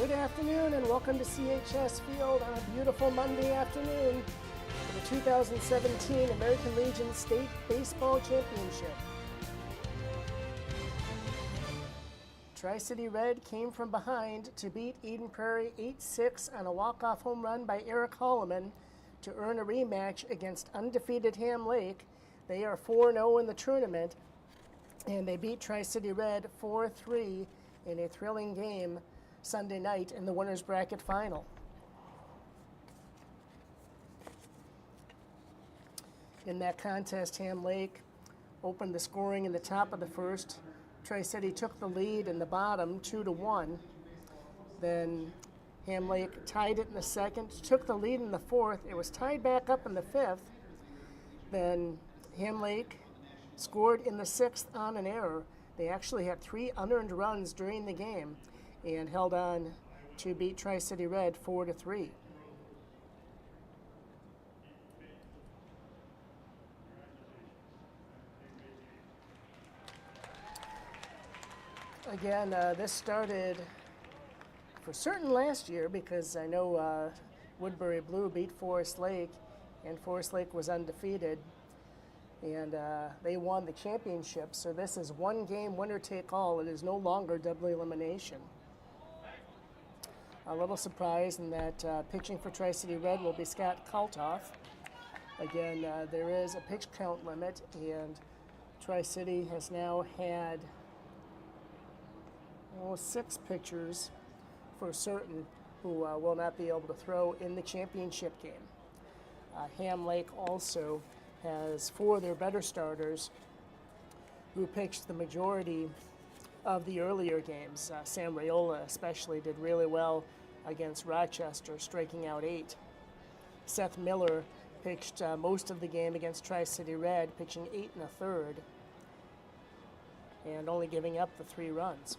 Good afternoon and welcome to CHS Field on a beautiful Monday afternoon for the 2017 American Legion State Baseball Championship. Tri-City Red came from behind to beat Eden Prairie 8-6 on a walk-off home run by Eric Holloman to earn a rematch against undefeated Ham Lake. They are 4-0 in the tournament, and they beat Tri-City Red 4-3 in a thrilling game Sunday night in the winner's bracket final. In that contest, Ham Lake opened the scoring in the top of the first. Tri-City took the lead in the bottom 2-1. Then Ham Lake tied it in the second, took the lead in the fourth. It was tied back up in the fifth. Then Ham Lake scored in the sixth on an error. They actually had 3 unearned runs during the game and held on to beat Tri-City Red 4-3. Again, this started for certain last year because I know Woodbury Blue beat Forest Lake, and Forest Lake was undefeated, and they won the championship. So this is one game, winner take all. It is no longer double elimination. A little surprise in that pitching for Tri-City Red will be Scott Kaltoff. Again, there is a pitch count limit, and Tri-City has now had 6 pitchers for certain who will not be able to throw in the championship game. Ham Lake also has 4 of their better starters who pitched the majority of the earlier games. Sam Raiola especially did really well against Rochester, striking out 8. Seth Miller pitched most of the game against Tri-City Red, pitching 8 1/3, and only giving up the 3 runs.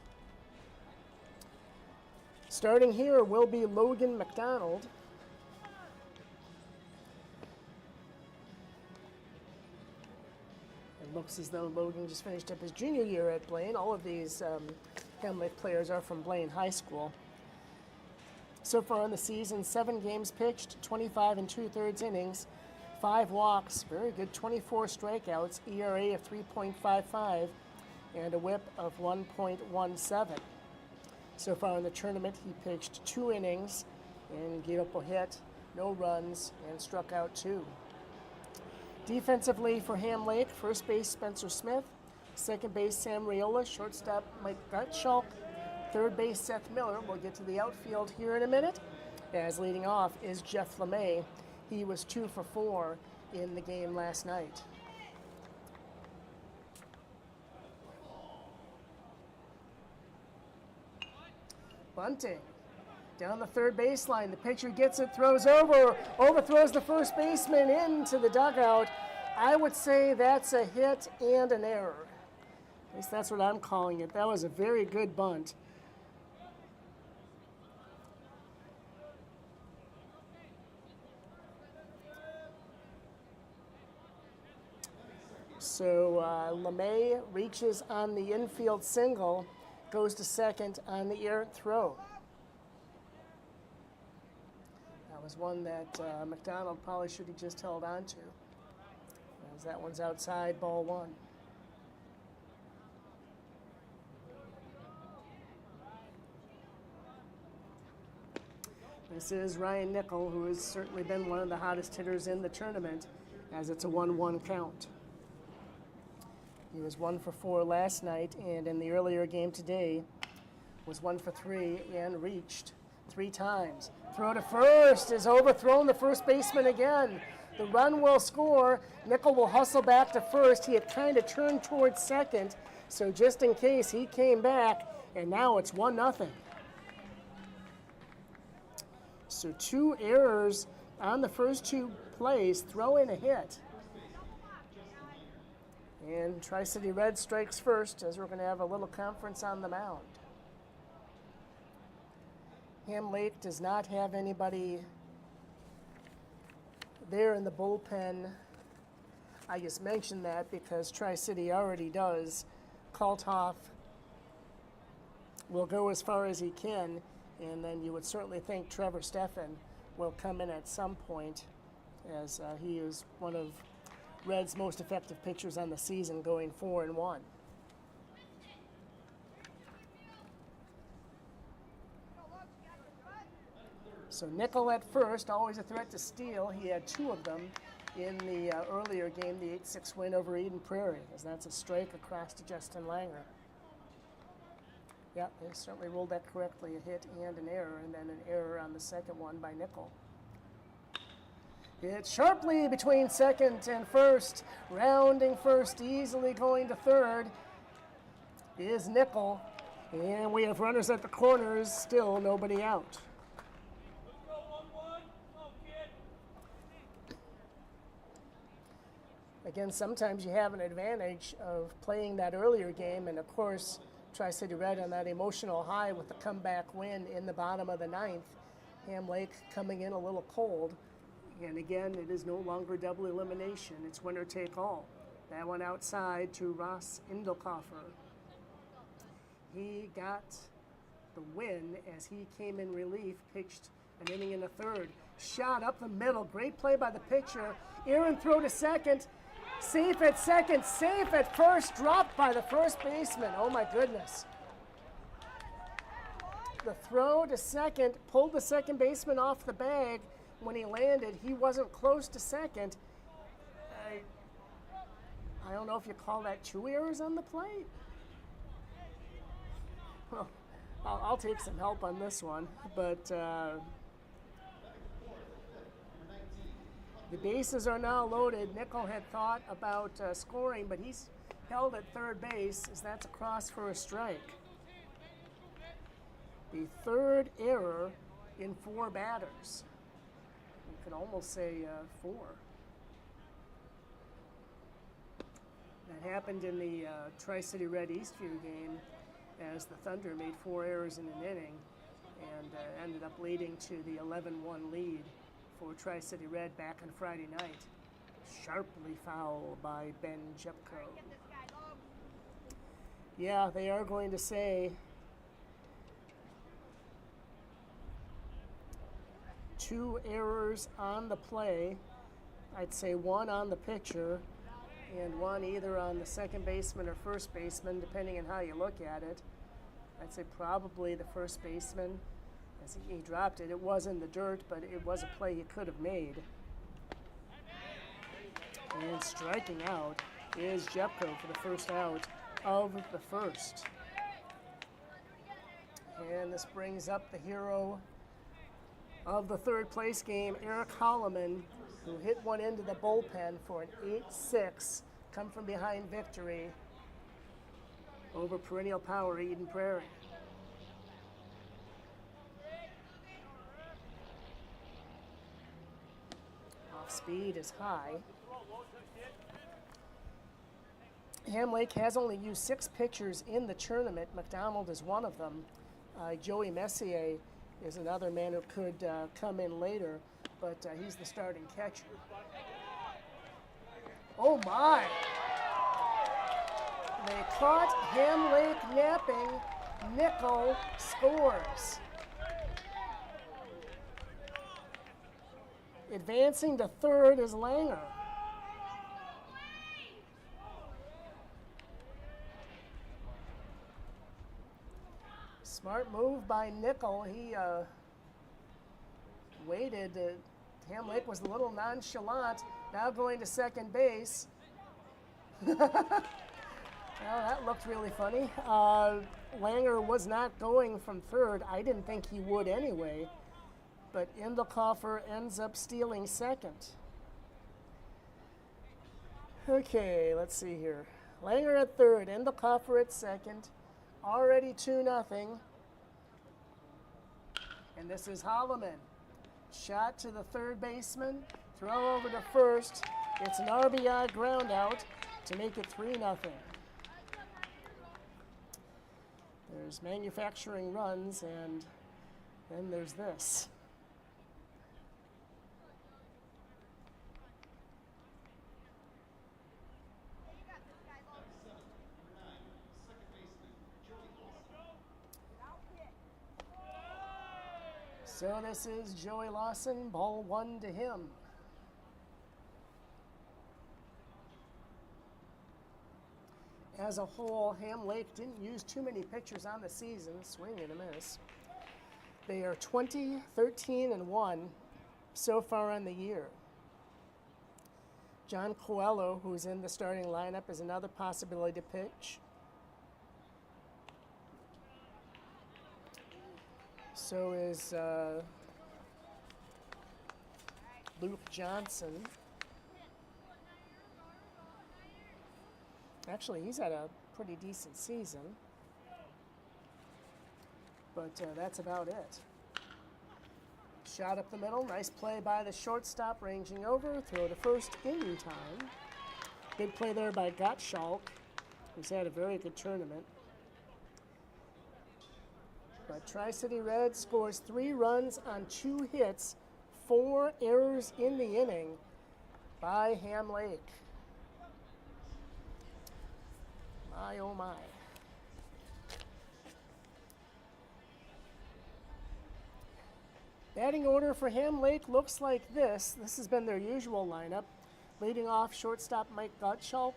Starting here will be Logan McDonald. It looks as though Logan just finished up his junior year at Blaine. All of these Ham Lake players are from Blaine High School. So far in the season, 7 games pitched, 25 2/3 innings, 5 walks, very good 24 strikeouts, ERA of 3.55, and a whip of 1.17. So far in the tournament, he pitched 2 innings and gave up a hit, no runs, and struck out 2. Defensively for Ham Lake, first base Spencer Smith, second base Sam Raiola, shortstop Mike Gottschalk, third base Seth Miller. We'll get to the outfield here in a minute. As leading off is Jeff LeMay. He was 2 for 4 in the game last night. Bunting down the third baseline. The pitcher gets it, throws overthrows the first baseman into the dugout. I would say that's a hit and an error. At least that's what I'm calling it. That was a very good bunt. So LeMay reaches on the infield single, goes to second on the errant throw. That was one that McDonald probably should have just held on to, as that one's outside, ball 1. This is Ryan Nickel, who has certainly been one of the hottest hitters in the tournament, as it's a 1-1 count. He was 1 for 4 last night, and in the earlier game today was 1 for 3 and reached 3 times. Throw to first is overthrown the first baseman again. The run will score. Nickel will hustle back to first. He had kind of turned towards second, so just in case he came back, and now it's 1-0. So 2 errors on the first 2 plays, throw in a hit. And Tri-City Red strikes first, as we're going to have a little conference on the mound. Ham Lake does not have anybody there in the bullpen. I just mentioned that because Tri-City already does. Kaltoff will go as far as he can, And then you would certainly think Trevor Steffen will come in at some point, as he is one of Red's most effective pitchers on the season, going 4-1. So Nickel at first, always a threat to steal. He had 2 of them in the earlier game, the 8-6 win over Eden Prairie, as that's a strike across to Justin Langer. Yeah, they certainly rolled that correctly, a hit and an error, and then an error on the second one by Nickel. It's sharply between second and first, rounding first, easily going to third is Nickel. And we have runners at the corners, still nobody out. Again, sometimes you have an advantage of playing that earlier game, and of course, Tri-City Red on that emotional high with the comeback win in the bottom of the 9th. Ham Lake coming in a little cold. And again, it is no longer double elimination. It's winner take all. That one outside to Ross Indelkoffer. He got the win as he came in relief, pitched an inning and a third. Shot up the middle. Great play by the pitcher. Aaron throw to second. Safe at second, safe at first, dropped by the first baseman. Oh my goodness. The throw to second pulled the second baseman off the bag. When he landed, he wasn't close to second. I don't know if you call that 2 errors on the plate. Well, I'll take some help on this one, but the bases are now loaded. Nickel had thought about scoring, but he's held at third base as that's across for a strike. The third error in 4 batters. You could almost say 4. That happened in the Tri-City Red Eastview game as the Thunder made 4 errors in an inning and ended up leading to the 11-1 lead for Tri-City Red back on Friday night. Sharply foul by Ben Jepko. Yeah, they are going to say 2 errors on the play. I'd say 1 on the pitcher and 1 either on the second baseman or first baseman, depending on how you look at it. I'd say probably the first baseman, as he dropped it. It was in the dirt, but it was a play he could have made. And striking out is Jepko for the first out of the first. And this brings up the hero of the third place game, Eric Holloman, who hit one into the bullpen for an 8-6 come from behind victory over perennial power Eden Prairie. Off speed is high. Ham Lake has only used 6 pitchers in the tournament. McDonald is one of them. Joey Messier is another man who could come in later, but he's the starting catcher. Oh my! They caught Ham Lake napping. Nickel scores. Advancing to third is Langer. Smart move by Nickel. He waited. Ham Lake was a little nonchalant. Now going to second base. Well, that looked really funny. Langer was not going from third. I didn't think he would anyway. But Indelkoffer ends up stealing second. Okay, let's see here. Langer at third, Indelkoffer at second. Already 2-0. And this is Holloman. Shot to the third baseman. Throw over to first. It's an RBI ground out to make it 3-0. There's manufacturing runs, and then there's this. So this is Joey Lawson, ball 1 to him. As a whole, Ham Lake didn't use too many pitchers on the season, swing and a miss. They are 20, 13, and 1 so far on the year. John Coelho, who's in the starting lineup, is another possibility to pitch. So is Luke Johnson. Actually, he's had a pretty decent season. But that's about it. Shot up the middle, nice play by the shortstop, ranging over, throw to first in time. Good play there by Gottschalk, who's had a very good tournament. But Tri-City Red scores 3 runs on 2 hits, 4 errors in the inning by Ham Lake. My, oh my. Batting order for Ham Lake looks like this. This has been their usual lineup. Leading off, shortstop Mike Gottschalk.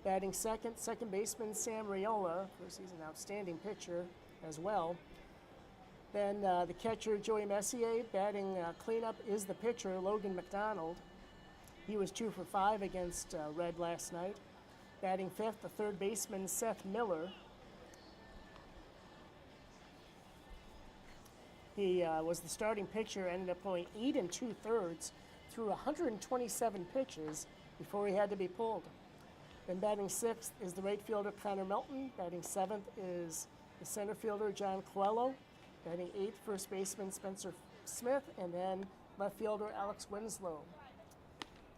Batting second, second baseman Sam Riola. Of course, he's an outstanding pitcher as well. Then the catcher Joey Messier. Batting cleanup is the pitcher Logan McDonald. He was 2 for 5 against Red last night. Batting fifth, the third baseman Seth Miller. He was the starting pitcher, ended up going 8 2/3 through 127 pitches before he had to be pulled. Then batting sixth is the right fielder Connor Melton. Batting seventh is the center fielder John Coelho. Batting eighth, first baseman Spencer Smith, and then left fielder Alex Winslow.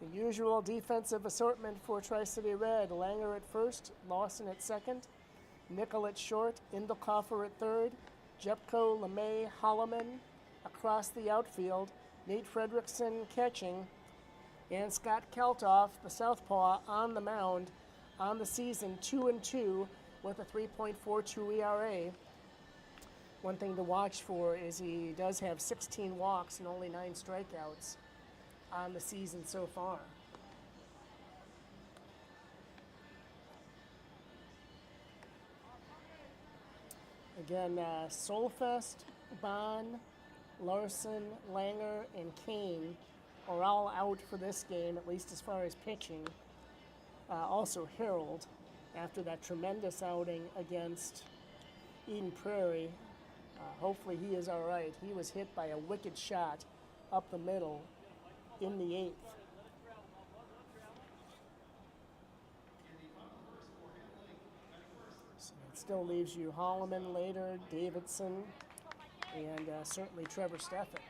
The usual defensive assortment for Tri-City Red: Langer at first, Lawson at second, Nickel at short, Indelkoffer at third, Jepko, LeMay, Holloman across the outfield, Nate Fredrickson catching, and Scott Keltoff, the southpaw, on the mound on the season, 2-2 with a 3.42 ERA. One thing to watch for is he does have 16 walks and only 9 strikeouts on the season so far. Again, Solfest, Bond, Larson, Langer, and Kane are all out for this game, at least as far as pitching. Also Harold, after that tremendous outing against Eden Prairie. Hopefully he is all right. He was hit by a wicked shot up the middle in the 8th. So it still leaves you Holloman later, Davidson, and certainly Trevor Steffen.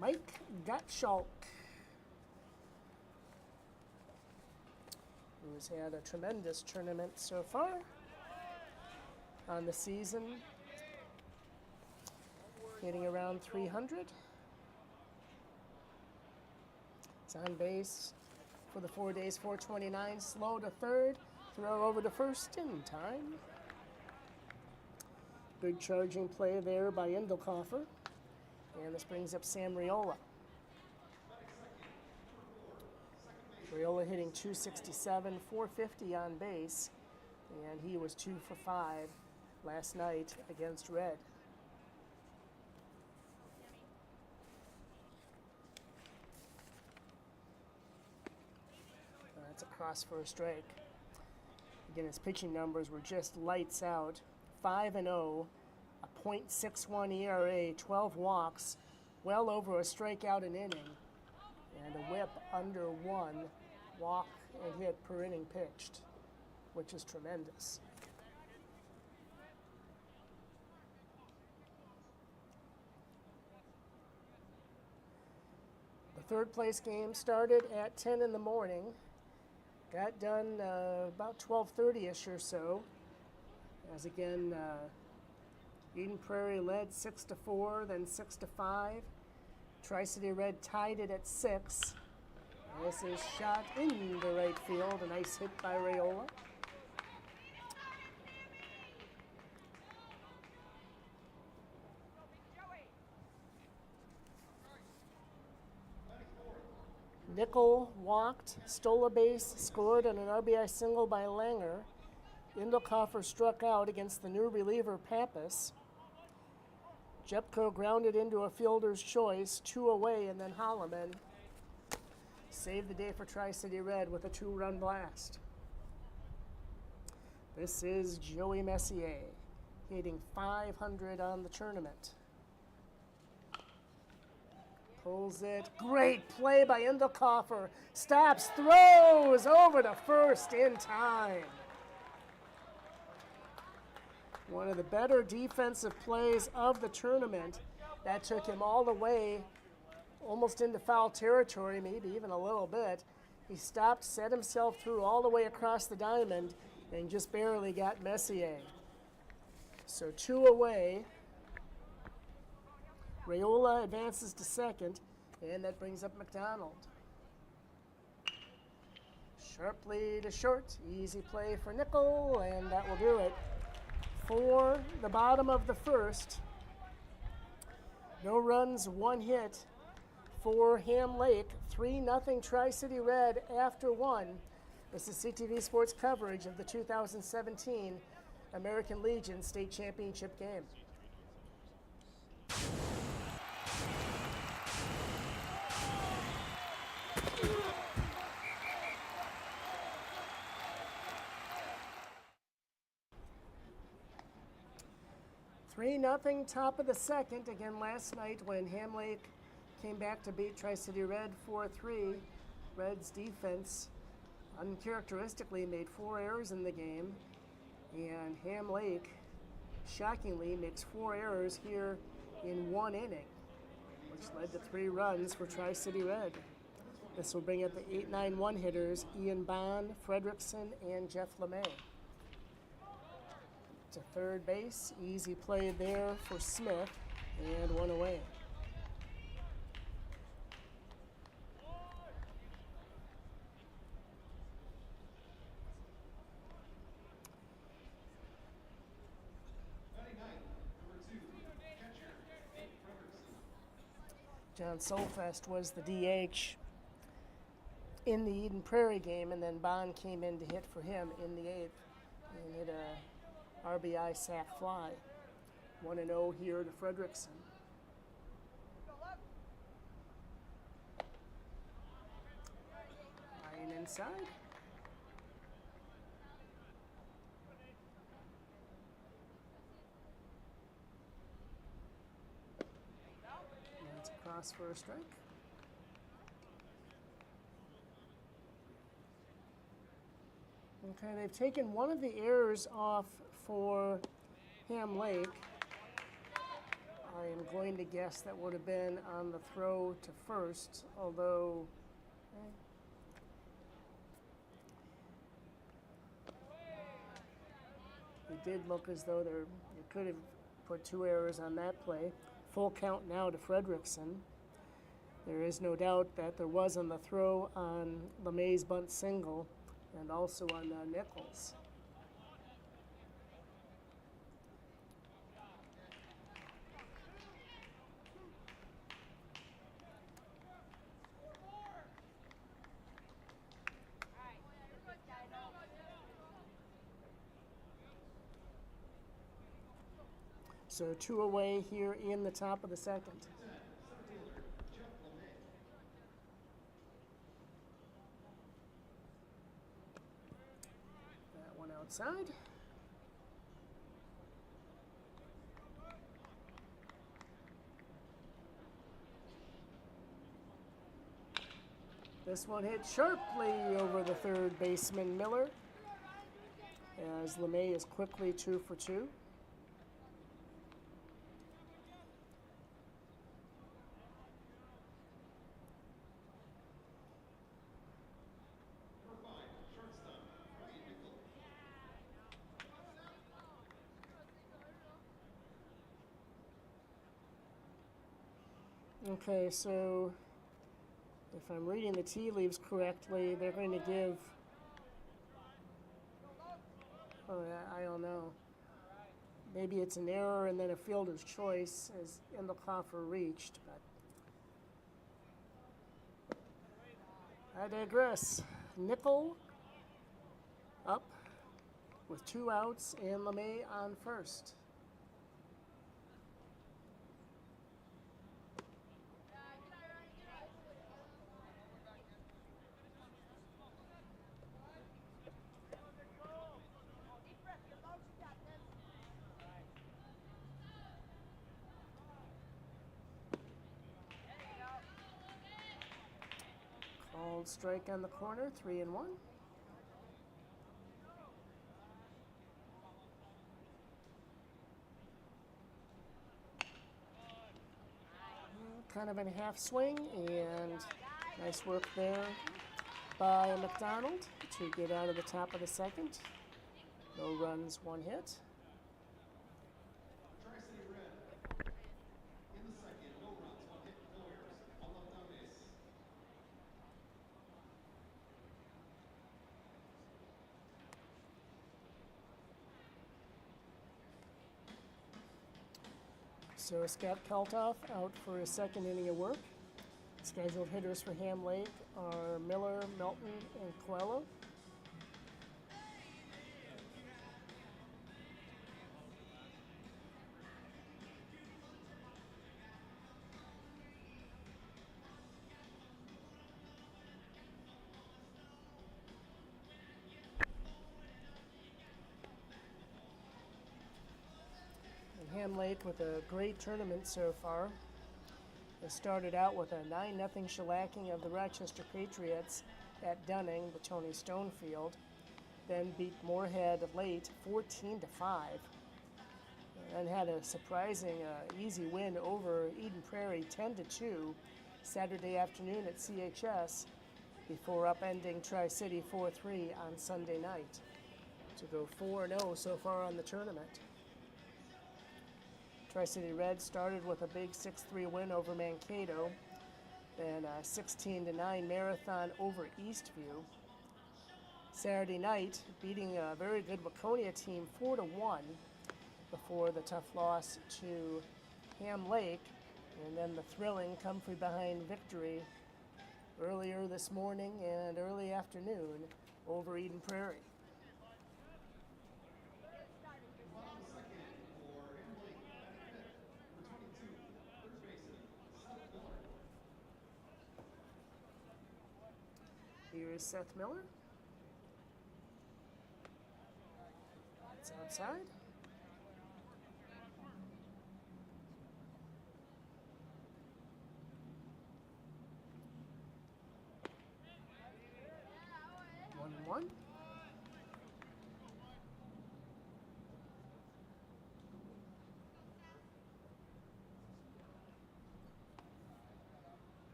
Mike Gottschalk, who has had a tremendous tournament so far on the season, hitting around 300. He's on base for the 4 days, 429, slow to third, throw over to first in time. Good charging play there by Indelkoffer. And this brings up Sam Riola. Riola hitting 267, 450 on base, and he was 2 for 5 last night against Red. That's a cross for a strike. Again, his pitching numbers were just lights out. 5-0. A .61 ERA, 12 walks, well over a strikeout an inning, and a whip under 1 walk and hit per inning pitched, which is tremendous. The third place game started at 10 in the morning, got done about 12:30ish or so, as again Eden Prairie led 6-4, then 6-5. Tri-City Red tied it at 6. This is shot into right field. A nice hit by Raiola. Nickel walked, stole a base, scored on an RBI single by Langer. Indelkoffer struck out against the new reliever Pappas. Jepko grounded into a fielder's choice, 2 away, and then Holloman saved the day for Tri-City Red with a 2-run blast. This is Joey Messier, hitting .500 on the tournament. Pulls it. Great play by Indelkoffer. Stops, throws over to first in time. One of the better defensive plays of the tournament. That took him all the way, almost into foul territory, maybe even a little bit. He stopped, set himself through all the way across the diamond, and just barely got Messier. So 2 away. Raiola advances to second, and that brings up McDonald. Sharply to short, easy play for Nickel, and that will do it. For the bottom of the first, no runs, 1 hit for Ham Lake, 3-0 Tri-City Red after 1. This is CTV Sports coverage of the 2017 American Legion State Championship game. Nothing, top of the second. Again, last night when Ham Lake came back to beat Tri-City Red 4-3, Red's defense uncharacteristically made 4 errors in the game, and Ham Lake shockingly makes 4 errors here in 1 inning, which led to 3 runs for Tri-City Red. This will bring up the 8-9-1 hitters Ian Bond, Fredrickson, and Jeff LeMay. To third base, easy play there for Smith, and 1 away. John Solfest was the DH in the Eden Prairie game, and then Bond came in to hit for him in the 8th and hit a RBI sac fly. 1-0 here to Fredrickson. Line inside. That's across for a strike. Okay, they've taken one of the errors off for Ham Lake. I am going to guess that would have been on the throw to first, although it did look as though you could have put 2 errors on that play. Full count now to Fredrickson. There is no doubt that there was on the throw on LeMay's bunt single and also on Nichols. So 2 away here in the top of the second. That one outside. This one hit sharply over the third baseman Miller, as LeMay is quickly 2 for 2. Okay, so If I'm reading the tea leaves correctly, they're going to give, oh, I don't know. Maybe it's an error and then a fielder's choice as Endelhofer reached, but I digress. Nickel up with 2 outs and LeMay on first. Called strike on the corner, 3-1. Kind of in a half swing, and nice work there by McDonald to get out of the top of the second. No runs, 1 hit. So Scott Kaltoff out for his second inning of work. Scheduled hitters for Ham Lake are Miller, Melton, and Coelho. Ham Lake with a great tournament so far. They started out with a 9-0 shellacking of the Rochester Patriots at Dunning, the Tony Stone Field, then beat Moorhead late 14-5, and had a surprising easy win over Eden Prairie 10-2 Saturday afternoon at CHS before upending Tri-City 4-3 on Sunday night to go 4-0 so far on the tournament. Tri-City Reds started with a big 6-3 win over Mankato, then a 16-9 marathon over Eastview. Saturday night, beating a very good Waconia team 4-1 before the tough loss to Ham Lake, and then the thrilling come-from behind victory earlier this morning and early afternoon over Eden Prairie. Here is Seth Miller. It's outside. One.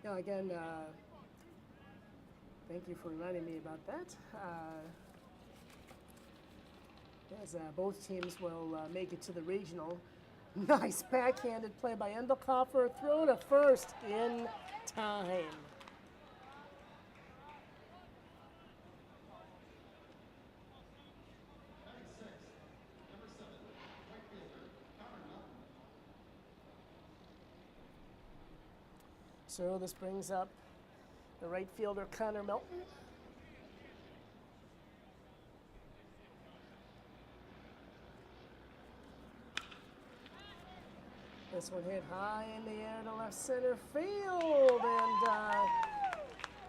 Now again, thank you for reminding me about that. As both teams will make it to the regional. Nice backhanded play by Endelhofer. Throw to first in time. So this brings up the right fielder, Connor Melton. This one hit high in the air to left center field, and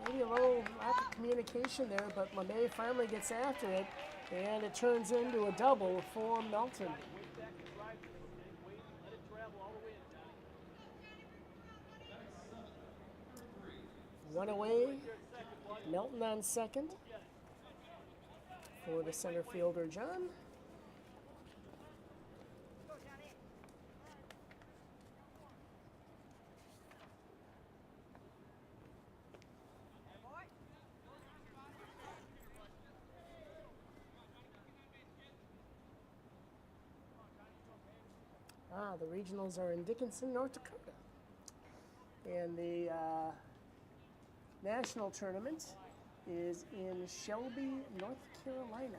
maybe a little lack of communication there, but LeMay finally gets after it, and it turns into a double for Melton. One away, Melton on second for the center fielder, John. The regionals are in Dickinson, North Dakota. And the national tournament is in Shelby, North Carolina.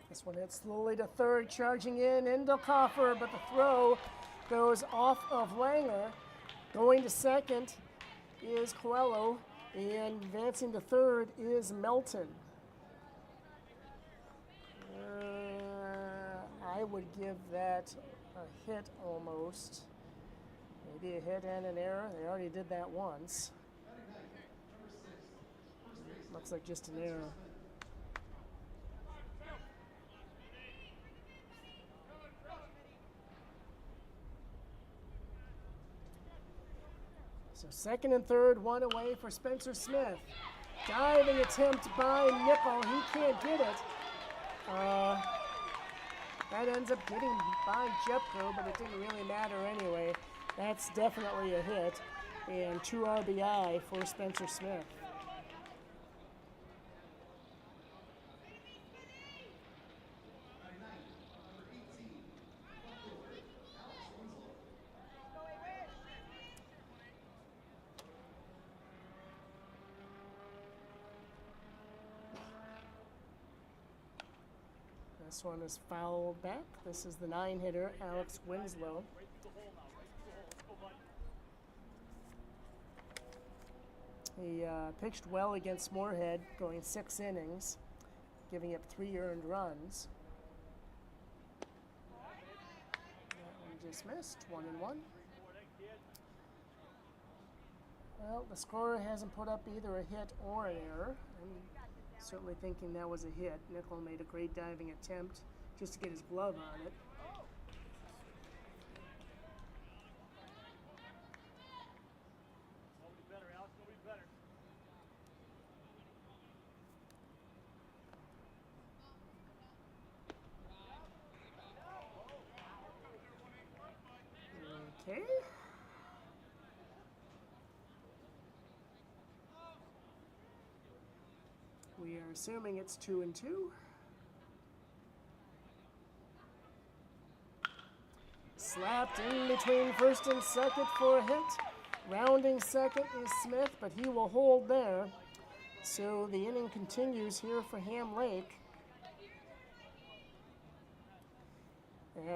This one hits slowly to third, charging in Indicoffer, but the throw goes off of Langer. Going to second is Coelho, and advancing to third is Melton. I would give that a hit almost. Maybe a hit and an error. They already did that once. Looks like just an error. So second and third, one away for Spencer Smith. Diving attempt by Nickel. He can't get it. That ends up getting by Jepko, but it didn't really matter anyway. That's definitely a hit. And 2 RBI for Spencer Smith. This one is fouled back. This is the 9-hitter, Alex Winslow. He pitched well against Moorhead, going 6 innings, giving up 3 earned runs. That one just missed, 1-1. Well, the scorer hasn't put up either a hit or an error. I'm certainly thinking that was a hit. Nickel made a great diving attempt just to get his glove on it. Okay. We are assuming it's 2-2. Slapped in between first and second for a hit. Rounding second is Smith, but he will hold there. So the inning continues here for Ham Lake.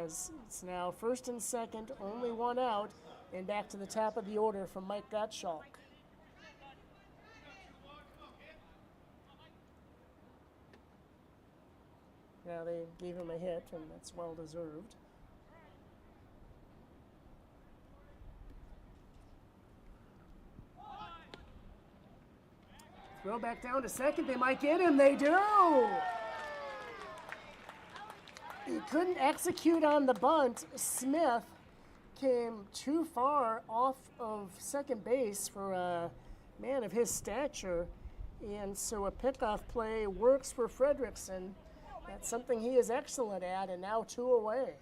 As it's now first and second, only one out, and back to the top of the order from Mike Gottschalk. Now they gave him a hit, and that's well deserved. Throw back down to second. They might get him. They do. He couldn't execute on the bunt. Smith came too far off of second base for a man of his stature, and so a pickoff play works for Fredrickson. That's something he is excellent at, and now 2 away.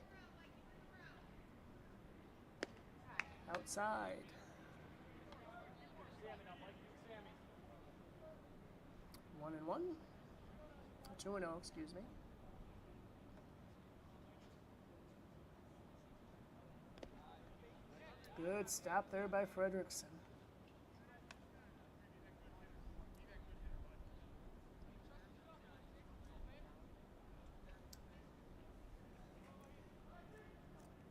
Outside. 1-1. 2-0, excuse me. Good stop there by Fredrickson.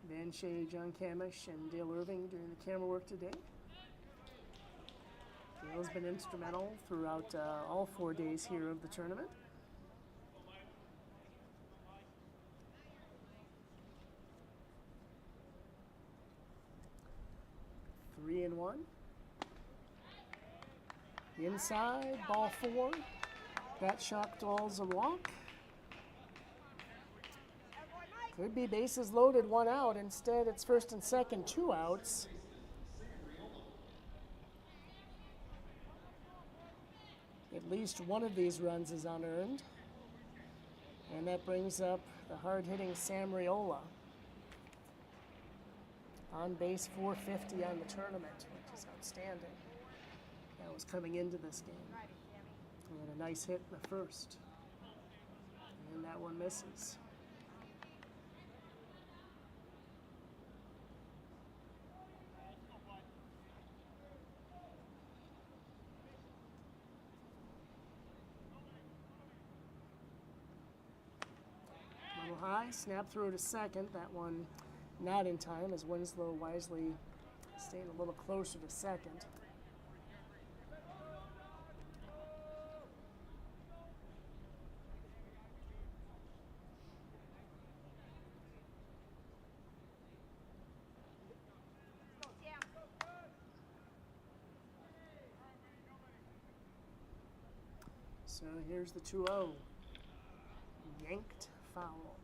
Van Shea, John Camish, and Dale Irving doing the camera work today. Dale's been instrumental throughout all 4 days here of the tournament. Three and 1. Inside, ball 4. That shocked Dolls a walk. Could be bases loaded, 1 out. Instead, it's first and second, 2 outs. At least one of these runs is unearned. And that brings up the hard-hitting Sam Riola. On base 450 on the tournament, which is outstanding. That was coming into this game. And a nice hit in the first. And that one misses. Little high, snap through to second. That one not in time as Winslow wisely staying a little closer to second. So here's the 2-0. Yanked foul.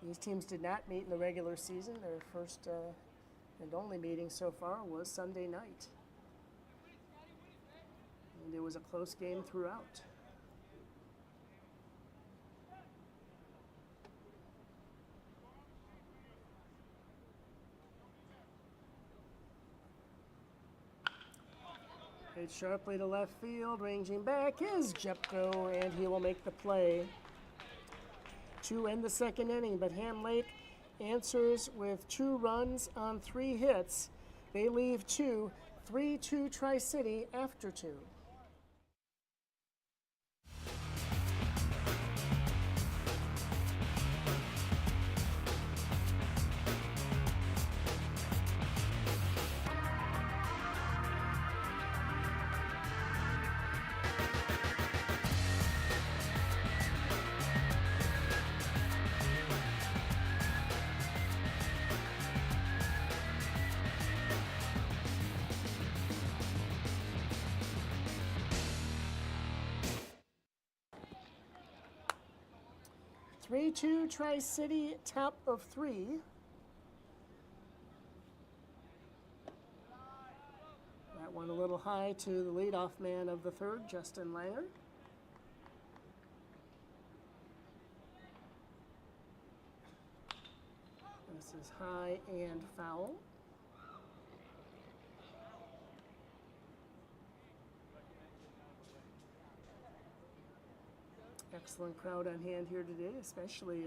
These teams did not meet in the regular season. Their first and only meeting so far was Sunday night. And it was a close game throughout. Hit sharply to left field, ranging back is Jepko, and he will make the play to end the second inning. But Ham Lake answers with 2 runs on 3 hits. They leave 2, 3-2 Tri-City after 2. Three-two Tri-City, top of 3. That one a little high to the leadoff man of the third, Justin Langer. This is high and foul. Excellent crowd on hand here today, especially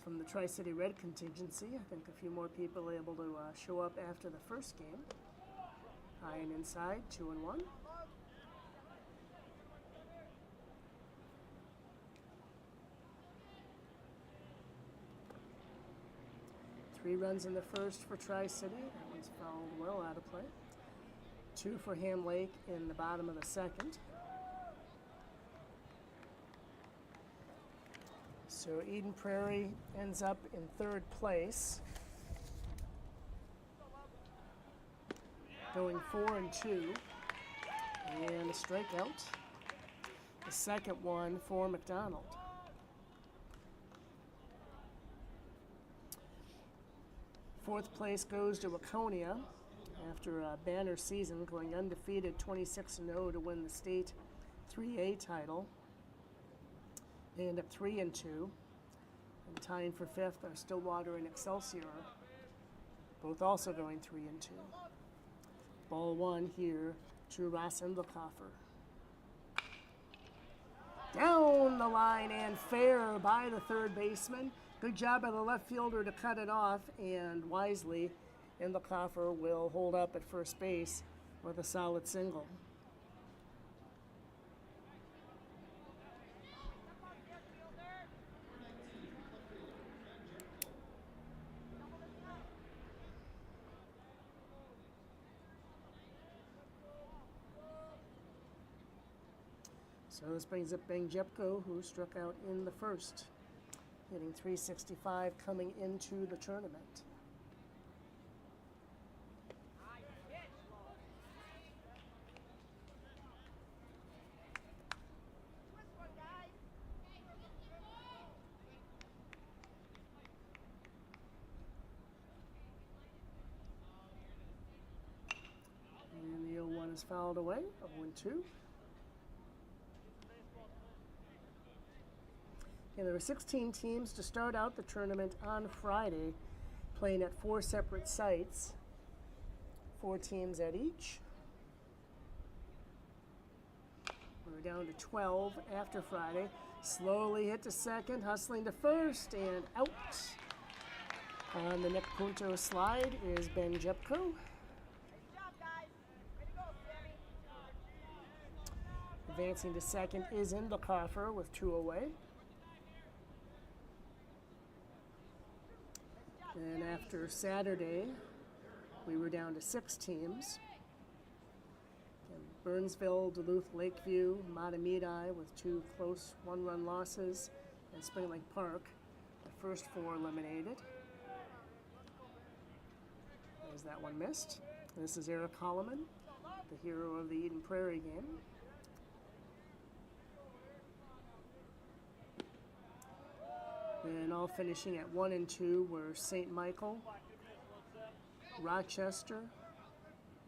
from the Tri-City Red contingency. I think a few more people able to show up after the first game. High and inside, 2-1. Three runs in the first for Tri-City. That one's fouled well out of play. 2 for Ham Lake in the bottom of the second. So Eden Prairie ends up in 3rd place, going 4-2, and a strikeout. The second one for McDonald. Fourth place goes to Waconia after a banner season, going undefeated 26-0 to win the state 3A title. They end up 3-2, and tying for 5th are Stillwater and Excelsior, both also going 3-2. Ball 1 here to Ross Endlecoffer. Down the line and fair by the third baseman. Good job by the left fielder to cut it off, and wisely, Endlecoffer will hold up at first base with a solid single. So this brings up Ben Jepko, who struck out in the first, hitting .365 coming into the tournament. And the 0-1 is fouled away, 0-2. And there were 16 teams to start out the tournament on Friday, playing at 4 separate sites, 4 teams at each. We're down to 12 after Friday. Slowly hit to second, hustling to first, and out. On the Nick Punto slide is Ben Jepko. Advancing to second is Indlecoffer with 2 away. And after Saturday, we were down to 6 teams. And Burnsville, Duluth, Lakeview, Matamidi with 2 close 1-run losses, and Spring Lake Park, the first 4 eliminated. As that one missed. This is Eric Holloman, the hero of the Eden Prairie game. And all finishing at 1 and 2 were St. Michael, Rochester,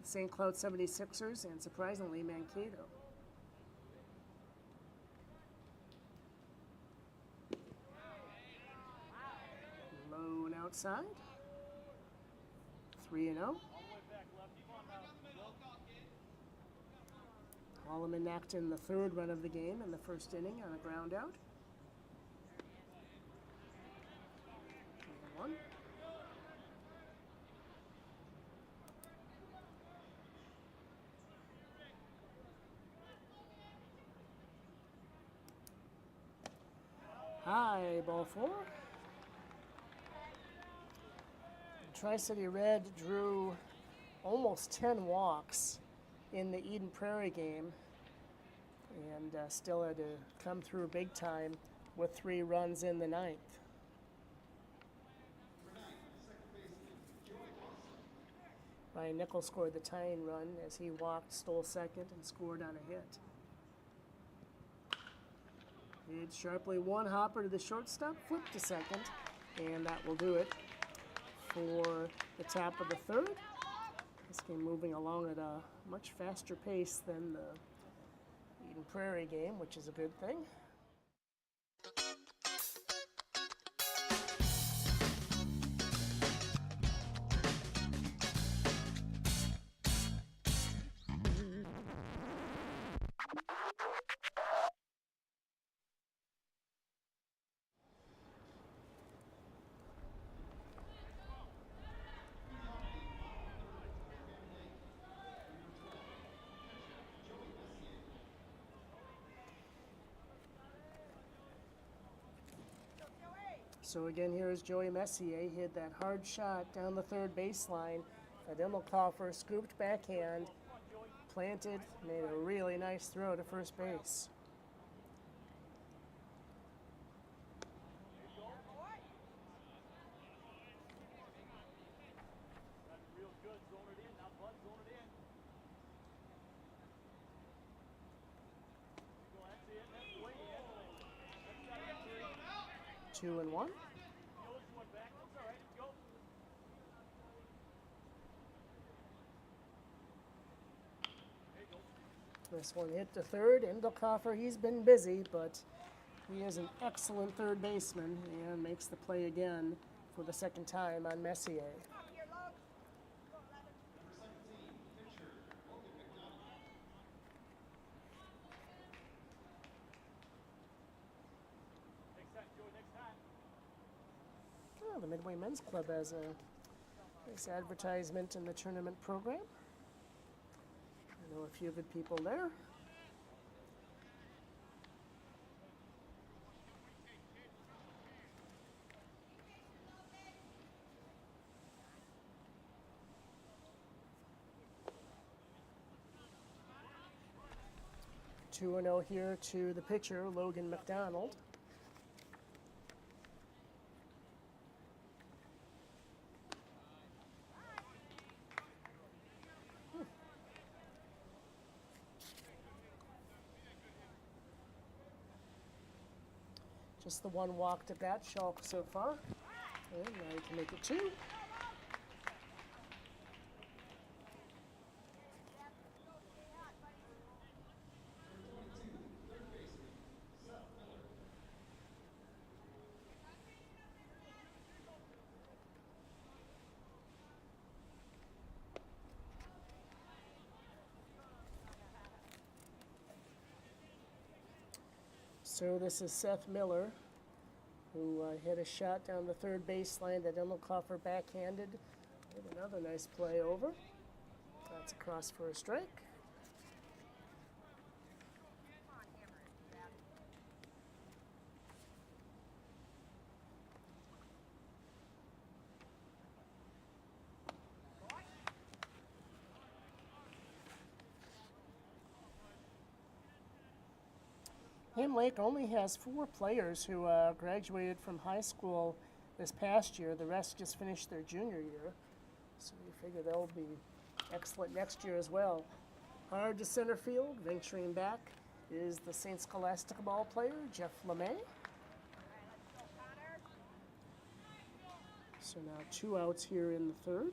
St. Cloud 76ers, and surprisingly, Mankato. Low and outside. 3-0. Holloman knocked in the 3rd run of the game in the 1st inning on a ground out. 1. High, ball 4. Tri-City Red drew almost 10 walks in the Eden Prairie game, and still had to come through big time with 3 runs in the 9th. Ryan Nichols scored the tying run as he walked, stole second, and scored on a hit. Hit sharply, 1 hopper to the shortstop, flipped to second, and that will do it for the top of the 3rd. This game moving along at a much faster pace than the Eden Prairie game, which is a good thing. So again, here is Joey Messier. He hit that hard shot down the 3rd baseline. Indlecoffer scooped backhand, planted, made a really nice throw to first base. Two and 1. This one hit to 3rd. Indlecoffer, he's been busy, but he is an excellent 3rd baseman and makes the play again for the 2nd time on Messier. The Midway Men's Club has a nice advertisement in the tournament program. I know a few good people there. Two and 0 here to the pitcher, Logan McDonald. Just the 1 walk to bat, Schalk so far. And now he can make it 2. So this is Seth Miller, who hit a shot down the third baseline that Immelkoffer backhanded. With another nice play over. That's across for a strike. Ham Lake only has 4 players who graduated from high school this past year. The rest just finished their junior year. So we figure they'll be excellent next year as well. Hard to center field, venturing back, is the St. Scholastica ball player, Jeff LeMay. So now 2 outs here in the third.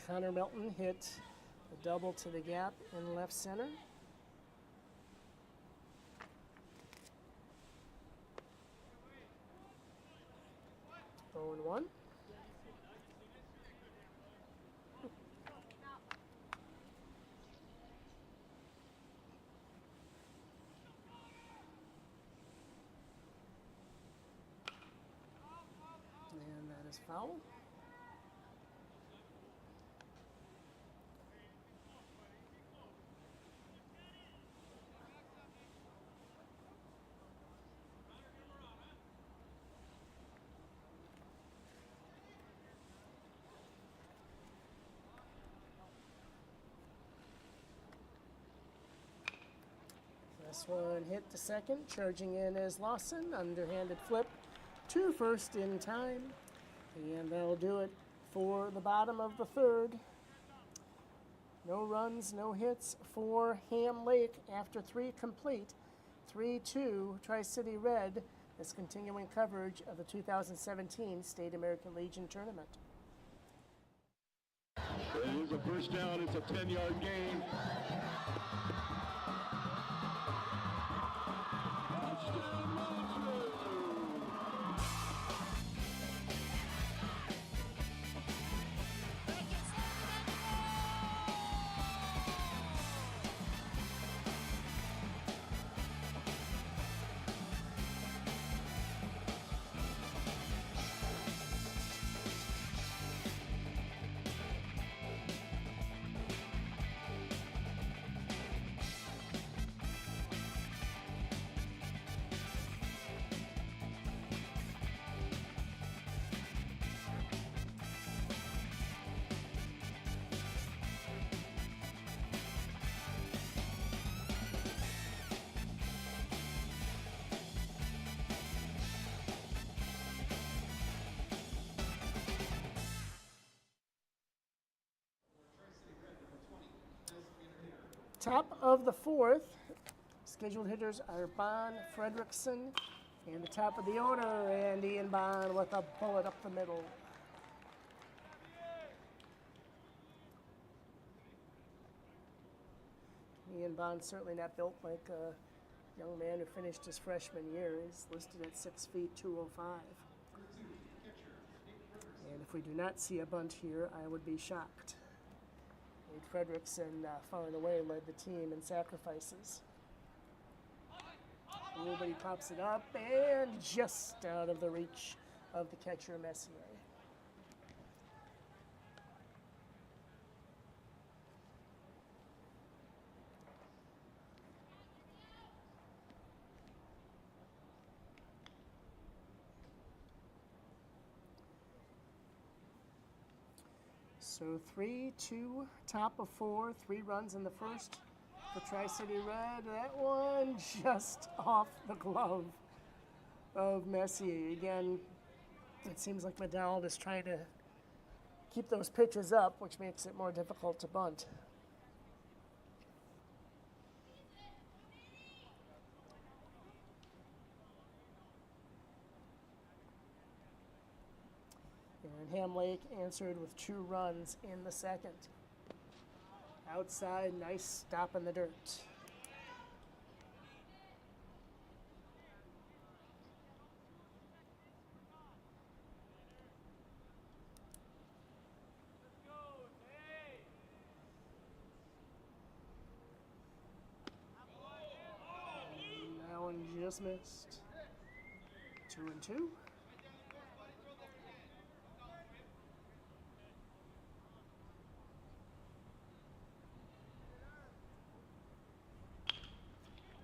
Connor Melton hit a double to the gap in left center. Oh and 1. And that is foul. This one hit to second, charging in is Lawson, underhanded flip to first in time. And that'll do it for the bottom of the third. No runs, no hits for Ham Lake after 3 complete. 3-2, Tri-City Red is continuing coverage of the 2017 State American Legion Tournament. It is a first down, it's a 10-yard gain. Top of the fourth, scheduled hitters are Bond, Fredrickson, and the top of the order, and Ian Bond with a bullet up the middle. Ian Bond certainly not built like a young man who finished his freshman year. He's listed at 6 feet 205. And if we do not see a bunt here, I would be shocked. Wade Fredrickson far and away led the team in sacrifices. Nobody pops it up and just out of the reach of the catcher Messier. So 3-2, top of 4, 3 runs in the first for Tri-City Red. That one just off the glove of Messier. Again, it seems like McDonald is trying to keep those pitches up, which makes it more difficult to bunt. And Ham Lake answered with 2 runs in the second. Outside, nice stop in the dirt. just missed. 2-2.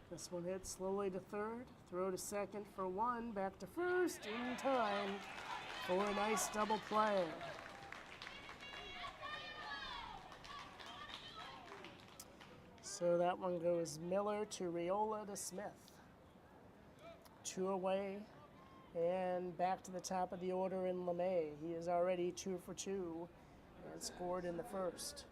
This one hits slowly to third, throw to second for one, back to first in time for a nice double play. So that one goes Miller to Riola to Smith. 2 away and back to the top of the order in LeMay. He is already 2 for 2 and scored in the first.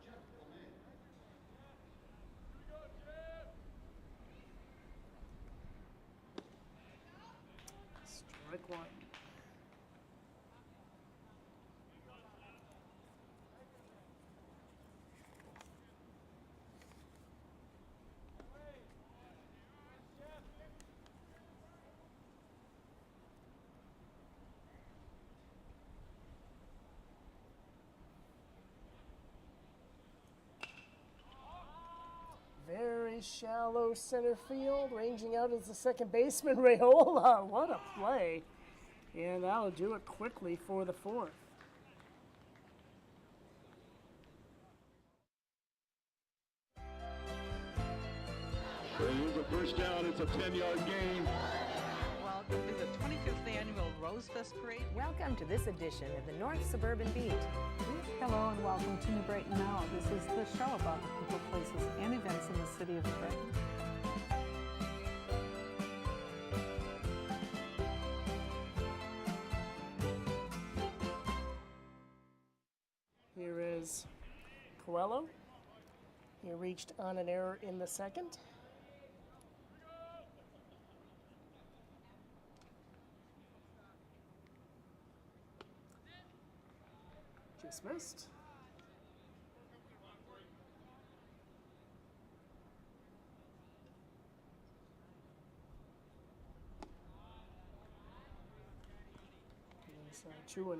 Strike one. Very shallow center field, ranging out as the second baseman, Raiola. What a play. And that'll do it quickly for the fourth. So here's a first down. It's a 10-yard gain. Welcome to the 25th annual Rose Fest Parade. Welcome to this edition of the North Suburban Beat. Hello and welcome to New Brighton Now. This is the show about the people, places, and events in the city of New Brighton. Here is Coelho. He reached on an error in the second. Just missed. It's 2-0.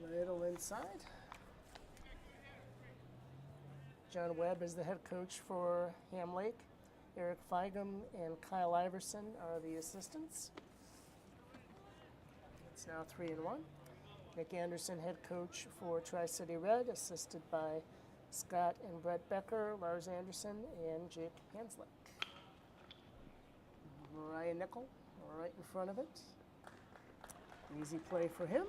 Little inside. John Webb is the head coach for Ham Lake. Eric Feigum and Kyle Iverson are the assistants. It's now 3-1. Nick Anderson, head coach for Tri-City Red, assisted by Scott and Brett Becker, Lars Anderson, and Jake Hanslick. Ryan Nickel right in front of it. Easy play for him.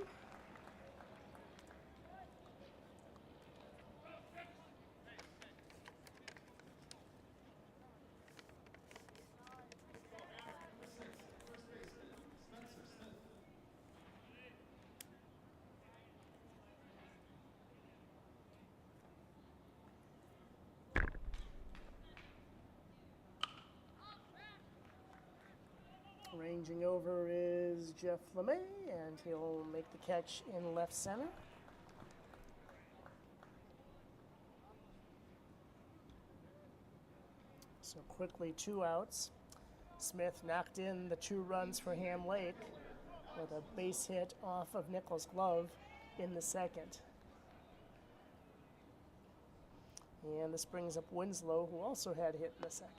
Ranging over is Jeff LeMay, and he'll make the catch in left center. So quickly 2 outs. Smith knocked in the 2 runs for Ham Lake with a base hit off of Nichols' glove in the second. And this brings up Winslow, who also had a hit in the second.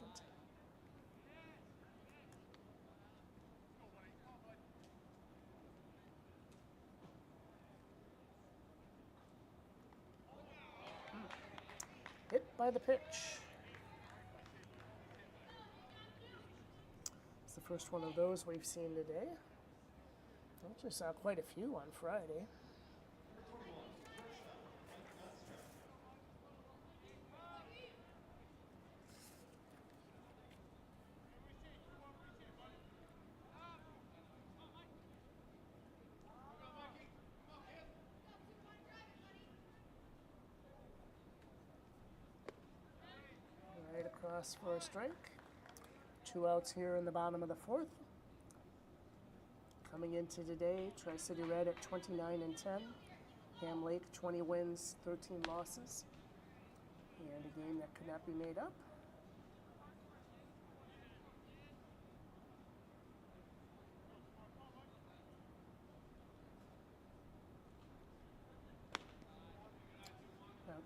Hit by the pitch. It's the first one of those we've seen today. Actually saw quite a few on Friday. Right across for a strike. 2 outs here in the bottom of the fourth. Coming into today, Tri-City Red at 29-10. Ham Lake 20 wins, 13 losses. And a game that could not be made up.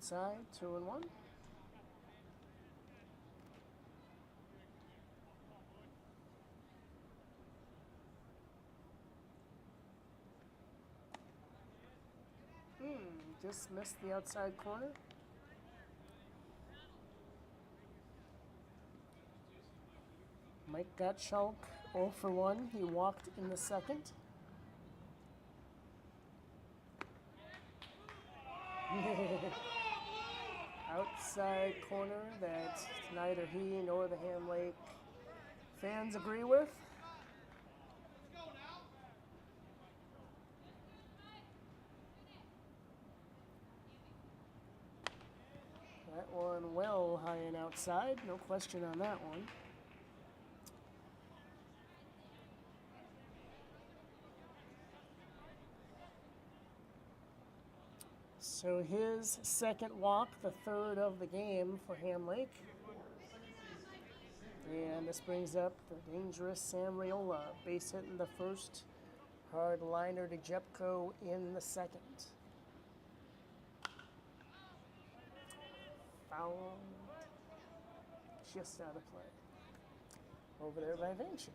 Outside, 2-1. Just missed the outside corner. Mike Gottschalk 0 for 1. He walked in the second. Outside corner that neither he nor the Ham Lake fans agree with. That one well high and outside, no question on that one. So his second walk, the third of the game for Ham Lake. And this brings up the dangerous Sam Raiola, base hit in the first, hard liner to Jepko in the second. Foul, just out of play. Over there by Vinci.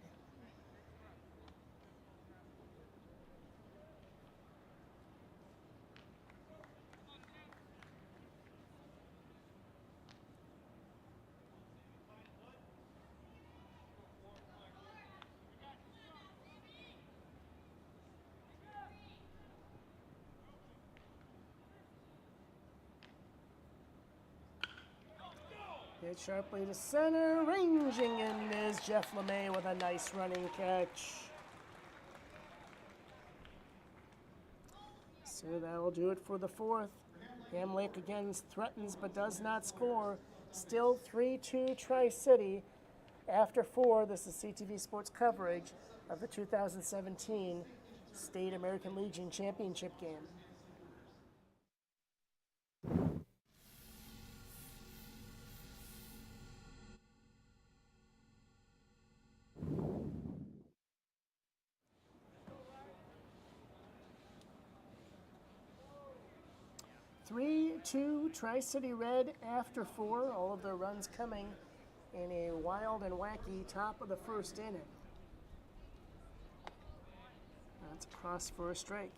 Hit sharply to center, ranging in is Jeff LeMay with a nice running catch. So that'll do it for the fourth. Ham Lake again threatens but does not score. Still 3-2 Tri-City. After 4, this is CTV Sports coverage of the 2017 State American Legion Championship game. Two Tri-City Red after 4, all of their runs coming in a wild and wacky top of the first inning. That's across for a strike.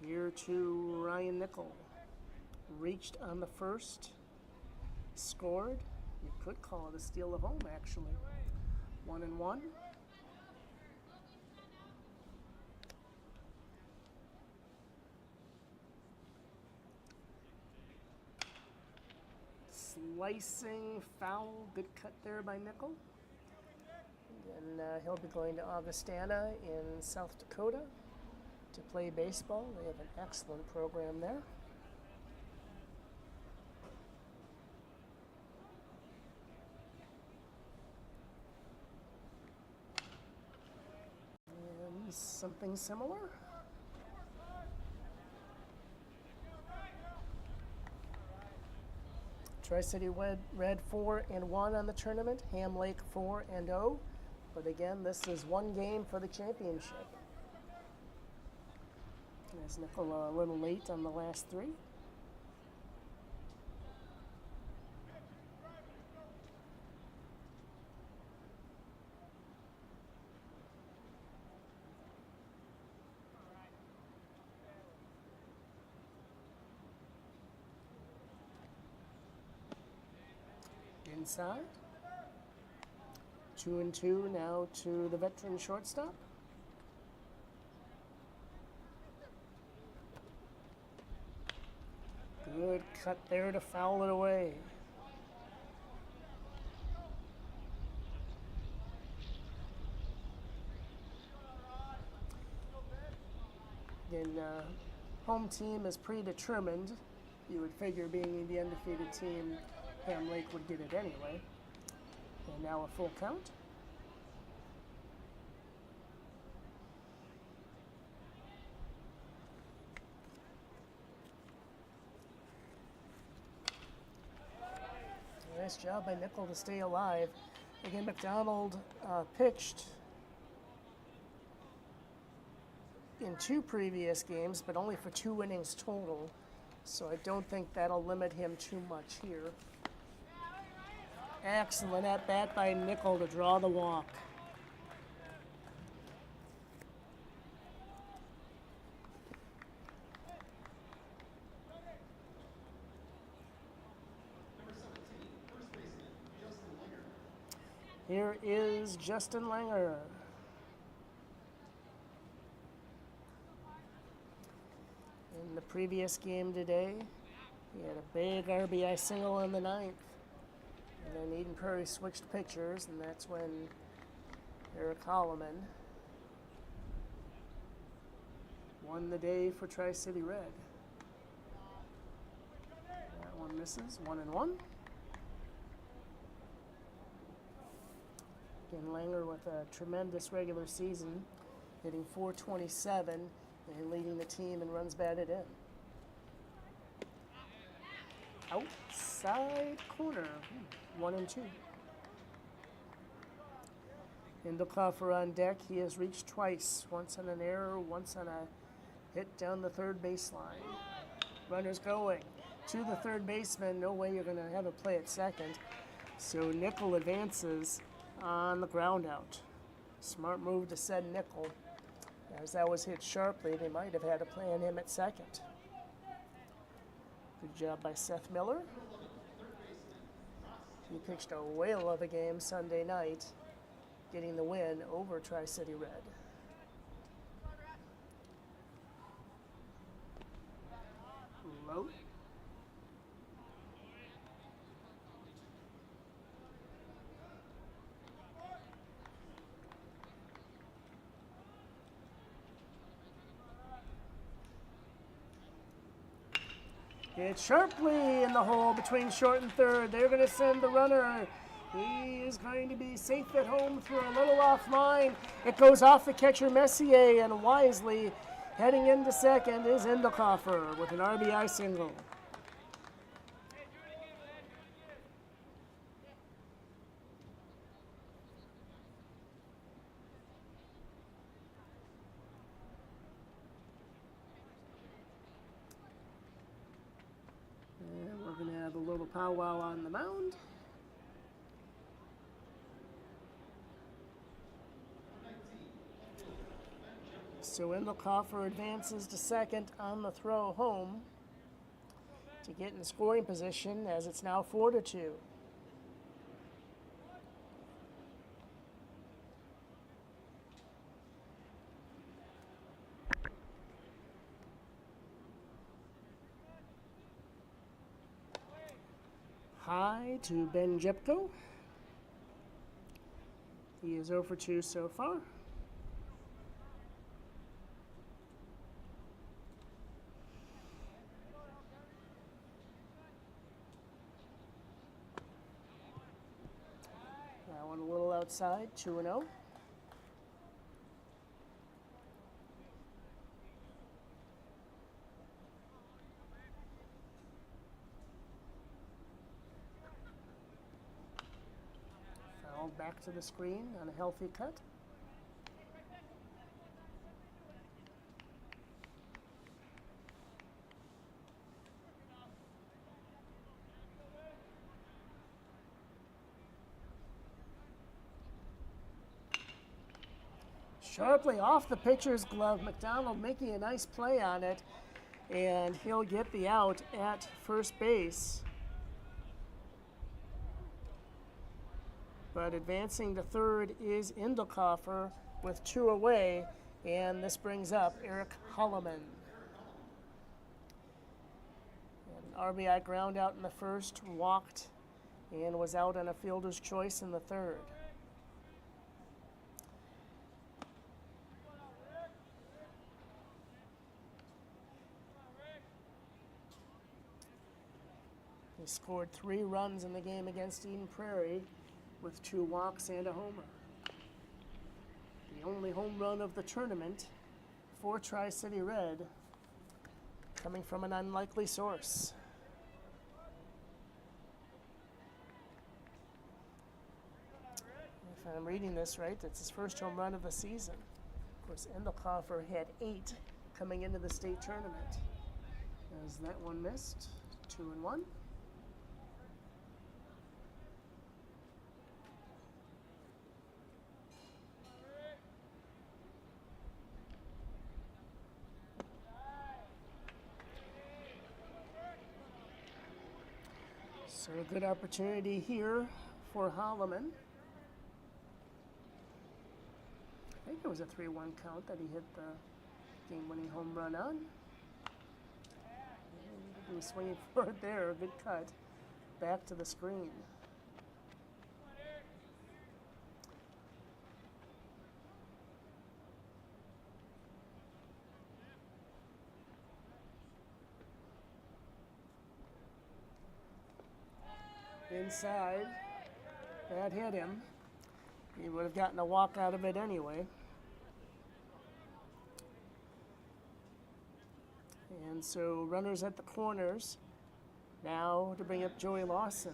Here to Ryan Nickel. Reached on the first, scored. You could call it a steal of home, actually. 1-1. Slicing foul, good cut there by Nickel. And he'll be going to Augustana in South Dakota to play baseball. They have an excellent program there. And something similar. Tri-City Red 4-1 on the tournament. Ham Lake 4-0. But again, this is one game for the championship. As Nickel a little late on the last 3. Inside. 2-2 now to the veteran shortstop. Good cut there to foul it away. Again, home team is predetermined. You would figure being the undefeated team, Ham Lake would get it anyway. And now a full count. Nice job by Nickel to stay alive. Again, McDonald pitched in 2 previous games, but only for 2 innings total. So I don't think that'll limit him too much here. Excellent at bat by Nickel to draw the walk. Here is Justin Langer. In the previous game today, he had a big RBI single in the ninth. And then Eden Prairie switched pitchers, and that's when Eric Holloman won the day for Tri-City Red. That one misses, 1-1. Again, Langer with a tremendous regular season, hitting .427 and leading the team in runs batted in. Outside corner, 1-2. Indelkoffer on deck. He has reached twice, once on an error, once on a hit down the third baseline. Runners going to the third baseman. No way you're going to have a play at second. So Nickel advances on the ground out. Smart move to send Nickel. As that was hit sharply, they might have had a play on him at second. Good job by Seth Miller. He pitched a whale of a game Sunday night, getting the win over Tri-City Red. Low. It's sharply in the hole between short and third. They're going to send the runner. He is going to be safe at home through a little offline. It goes off the catcher Messier, and wisely heading into second is Indelkoffer with an RBI single. And we're going to have a little powwow on the mound. So Indelkoffer advances to second on the throw home to get in scoring position as it's now 4-2. High to Ben Jepko. He is 0 for 2 so far. That one a little outside, 2-0. Back to the screen on a healthy cut. Sharply off the pitcher's glove, McDonald making a nice play on it, and he'll get the out at first base. But advancing to third is Indelkoffer with 2 away, and this brings up Eric Holloman. An RBI ground out in the first, walked, and was out on a fielder's choice in the third. He scored 3 runs in the game against Eden Prairie, with 2 walks and a homer. The only home run of the tournament for Tri-City Red, coming from an unlikely source. If I'm reading this right, that's his first home run of the season. Of course, Indelkoffer had 8 coming into the state tournament. As that one missed. 2-1. So a good opportunity here for Holloman. I think it was a 3-1 count that he hit the game-winning home run on. He was swinging for it there, a good cut. Back to the screen. Inside, that hit him. He would have gotten a walk out of it anyway. And so runners at the corners. Now to bring up Joey Lawson.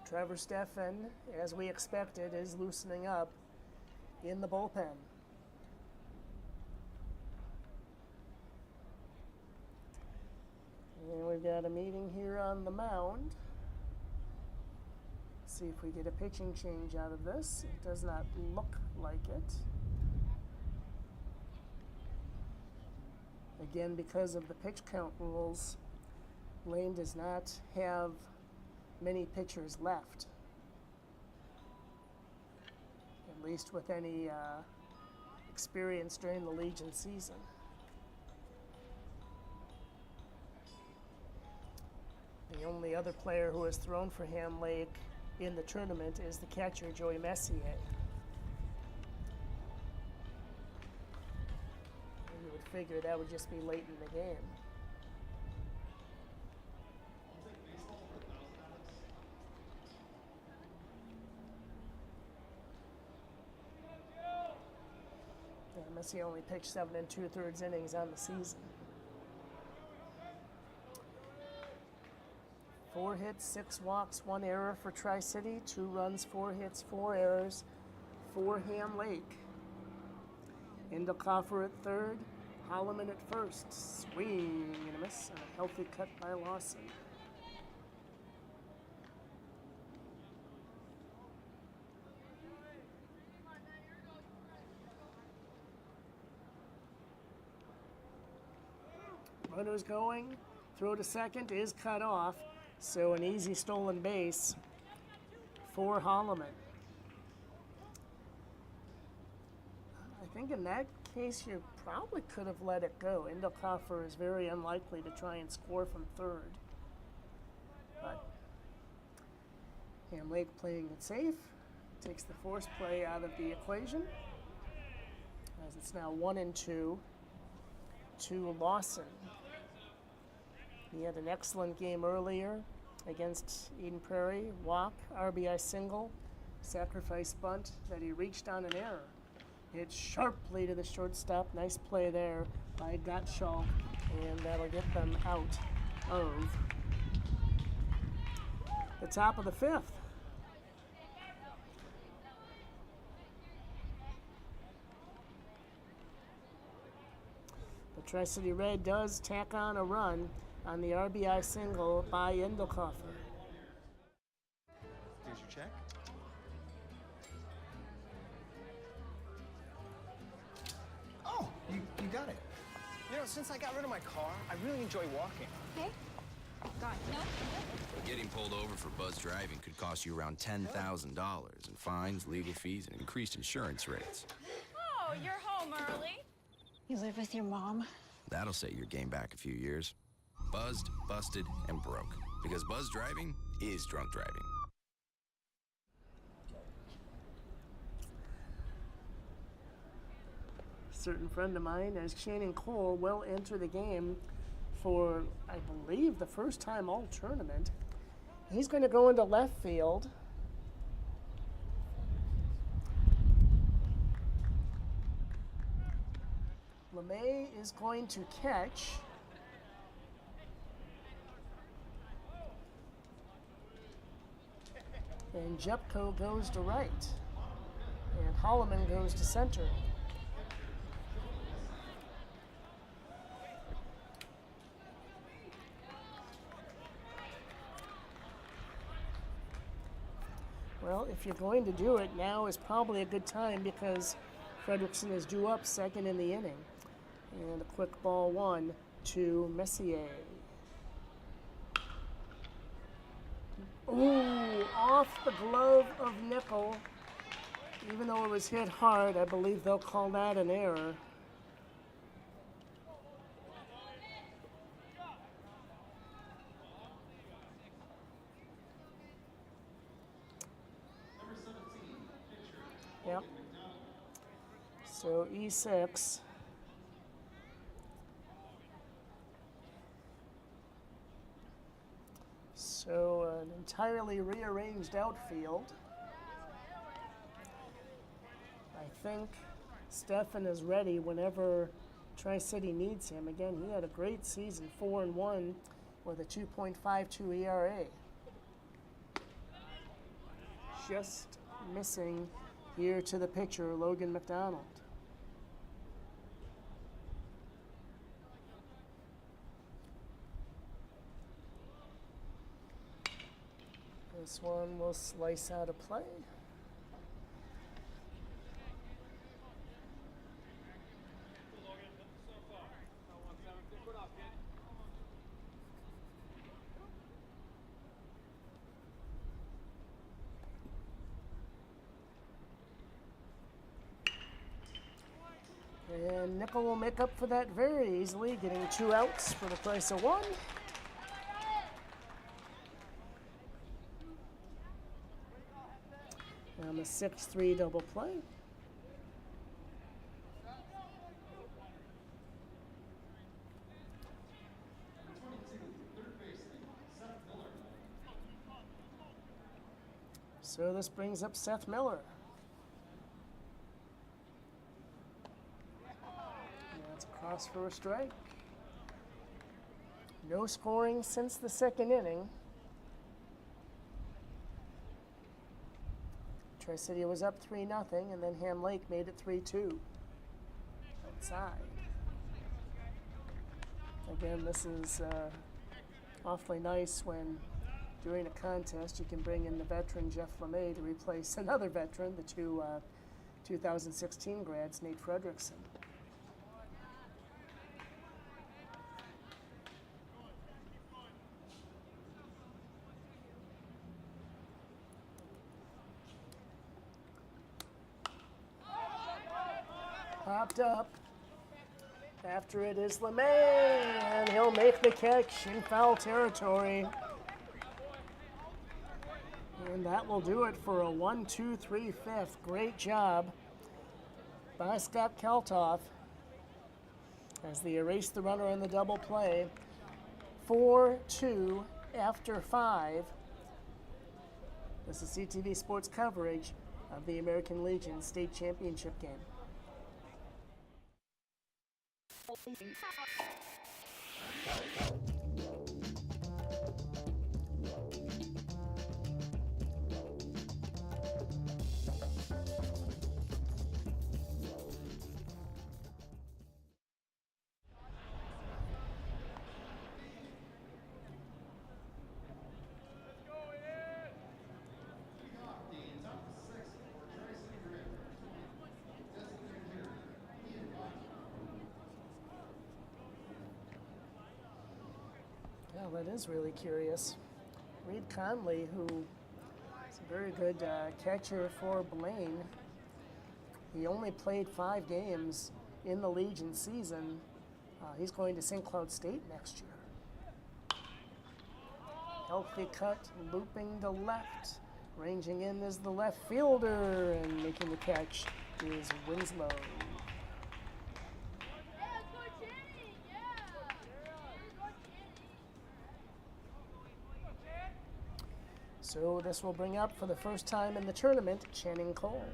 Trevor Steffen, as we expected, is loosening up in the bullpen. And we've got a meeting here on the mound. See if we get a pitching change out of this. It does not look like it. Again, because of the pitch count rules, Lane does not have many pitchers left, at least with any experience during the Legion season. The only other player who has thrown for Ham Lake in the tournament is the catcher, Joey Messier. You would figure that would just be late in the game. Yeah, Messier only pitched 7 2/3 innings on the season. 4 hits, 6 walks, 1 error for Tri-City, 2 runs, 4 hits, 4 errors for Ham Lake. Indicoffer at third, Holloman at first. Swing and a miss, and a healthy cut by Lawson. Runners going, throw to second is cut off. So an easy stolen base for Holloman. I think in that case you probably could have let it go. Indicoffer is very unlikely to try and score from third. But Ham Lake playing it safe, takes the force play out of the equation, as it's now 1-2 to Lawson. He had an excellent game earlier against Eden Prairie. Walk, RBI single, sacrifice bunt that he reached on an error. Hit sharply to the shortstop. Nice play there by Gottschalk, and that'll get them out of the top of the 5th. The Tri-City Red does tack on a run on the RBI single by Indicoffer. Here's your check. Oh, you got it. You know, since I got rid of my car, I really enjoy walking. Okay. Got it. No. Getting pulled over for buzz driving could cost you around $10,000 in fines, legal fees, and increased insurance rates. Oh, you're home early. You live with your mom? That'll set your game back a few years. Buzzed, busted, and broke. Because buzz driving is drunk driving. A certain friend of mine, as Shannon Cole will enter the game for, I believe, the first time all tournament. He's going to go into left field. LeMay is going to catch. And Jepko goes to right. And Holloman goes to center. Well, if you're going to do it, now is probably a good time because Fredrickson is due up second in the inning. And a quick ball one to Messier. Ooh, off the glove of Nickel. Even though it was hit hard, I believe they'll call that an error. Yep. So E6. So an entirely rearranged outfield. I think Stefan is ready whenever Tri-City needs him. Again, he had a great season, 4-1 with a 2.52 ERA. Just missing here to the pitcher, Logan McDonald. This one will slice out of play. And Nickel will make up for that very easily, getting 2 outs for the price of 1. On the 6-3 double play. So this brings up Seth Miller. That's across for a strike. No scoring since the second inning. Tri-City was up 3-0, and then Ham Lake made it 3-2. Outside. Again, this is awfully nice when during a contest you can bring in the veteran Jeff LeMay to replace another veteran, the two 2016 grads, Nate Fredrickson. Popped up. After it is LeMay, and he'll make the catch in foul territory. And that will do it for a 1-2-3 fifth. Great job by Scott Keltoff as they erase the runner in the double play. 4-2 after 5. This is CTV Sports coverage of the American Legion State Championship game. Well, that is really curious. Reed Conley, who is a very good catcher for Blaine, he only played 5 games in the Legion season. He's going to St. Cloud State next year. Healthy cut, looping to left. Ranging in is the left fielder, and making the catch is Winslow. So this will bring up for the first time in the tournament, Channing Cole.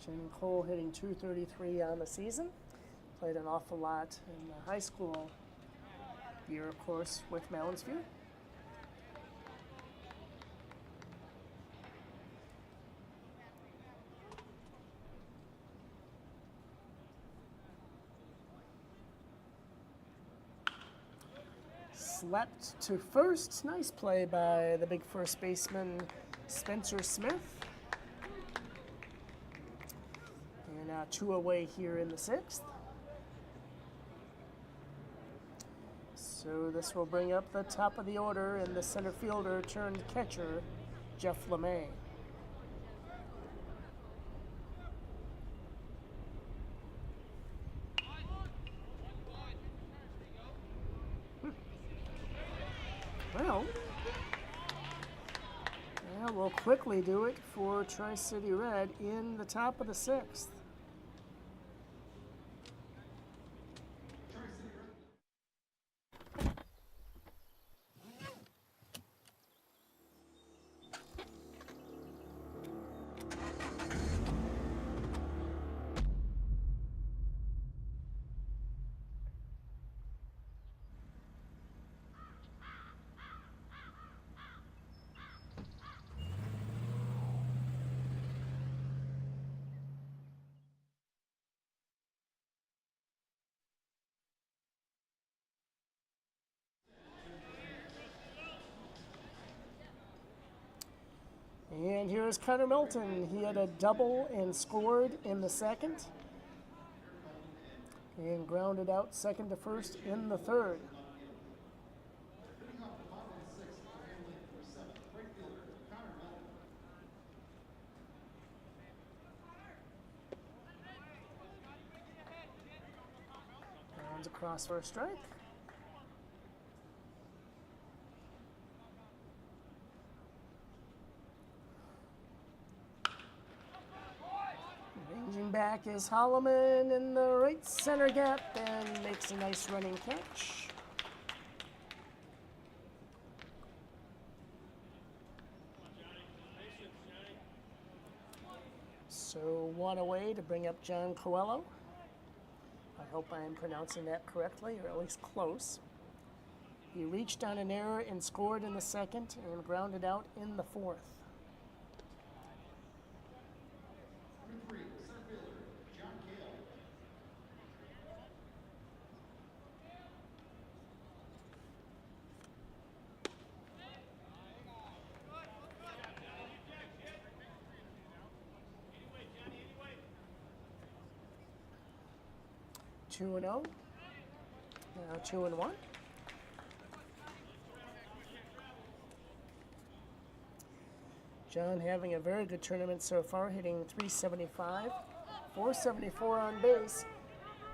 Channing Cole hitting .233 on the season. Played an awful lot in the high school year, of course, with Mounds View. Slept to first. Nice play by the big first baseman, Spencer Smith. And now 2 away here in the 6th. So this will bring up the top of the order and the center fielder turned catcher, Jeff LeMay. Well, yeah, we'll quickly do it for Tri-City Red in the top of the 6th. And here's Connor Milton. He had a double and scored in the 2nd. And grounded out second to first in the 3rd. Rounds across for a strike. Ranging back is Holloman in the right center gap and makes a nice running catch. So 1 away to bring up John Coelho. I hope I am pronouncing that correctly, or at least close. He reached on an error and scored in the 2nd and grounded out in the 4th. Two and 0. Now 2 and 1. John having a very good tournament so far, hitting .375, .474 on base.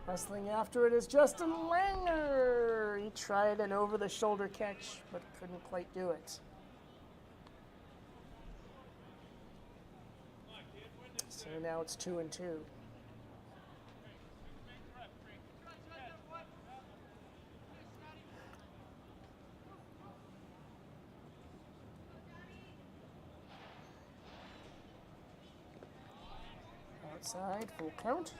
Hustling after it is Justin Langer. He tried an over-the-shoulder catch, but couldn't quite do it. So now it's 2 and 2. Outside, full count.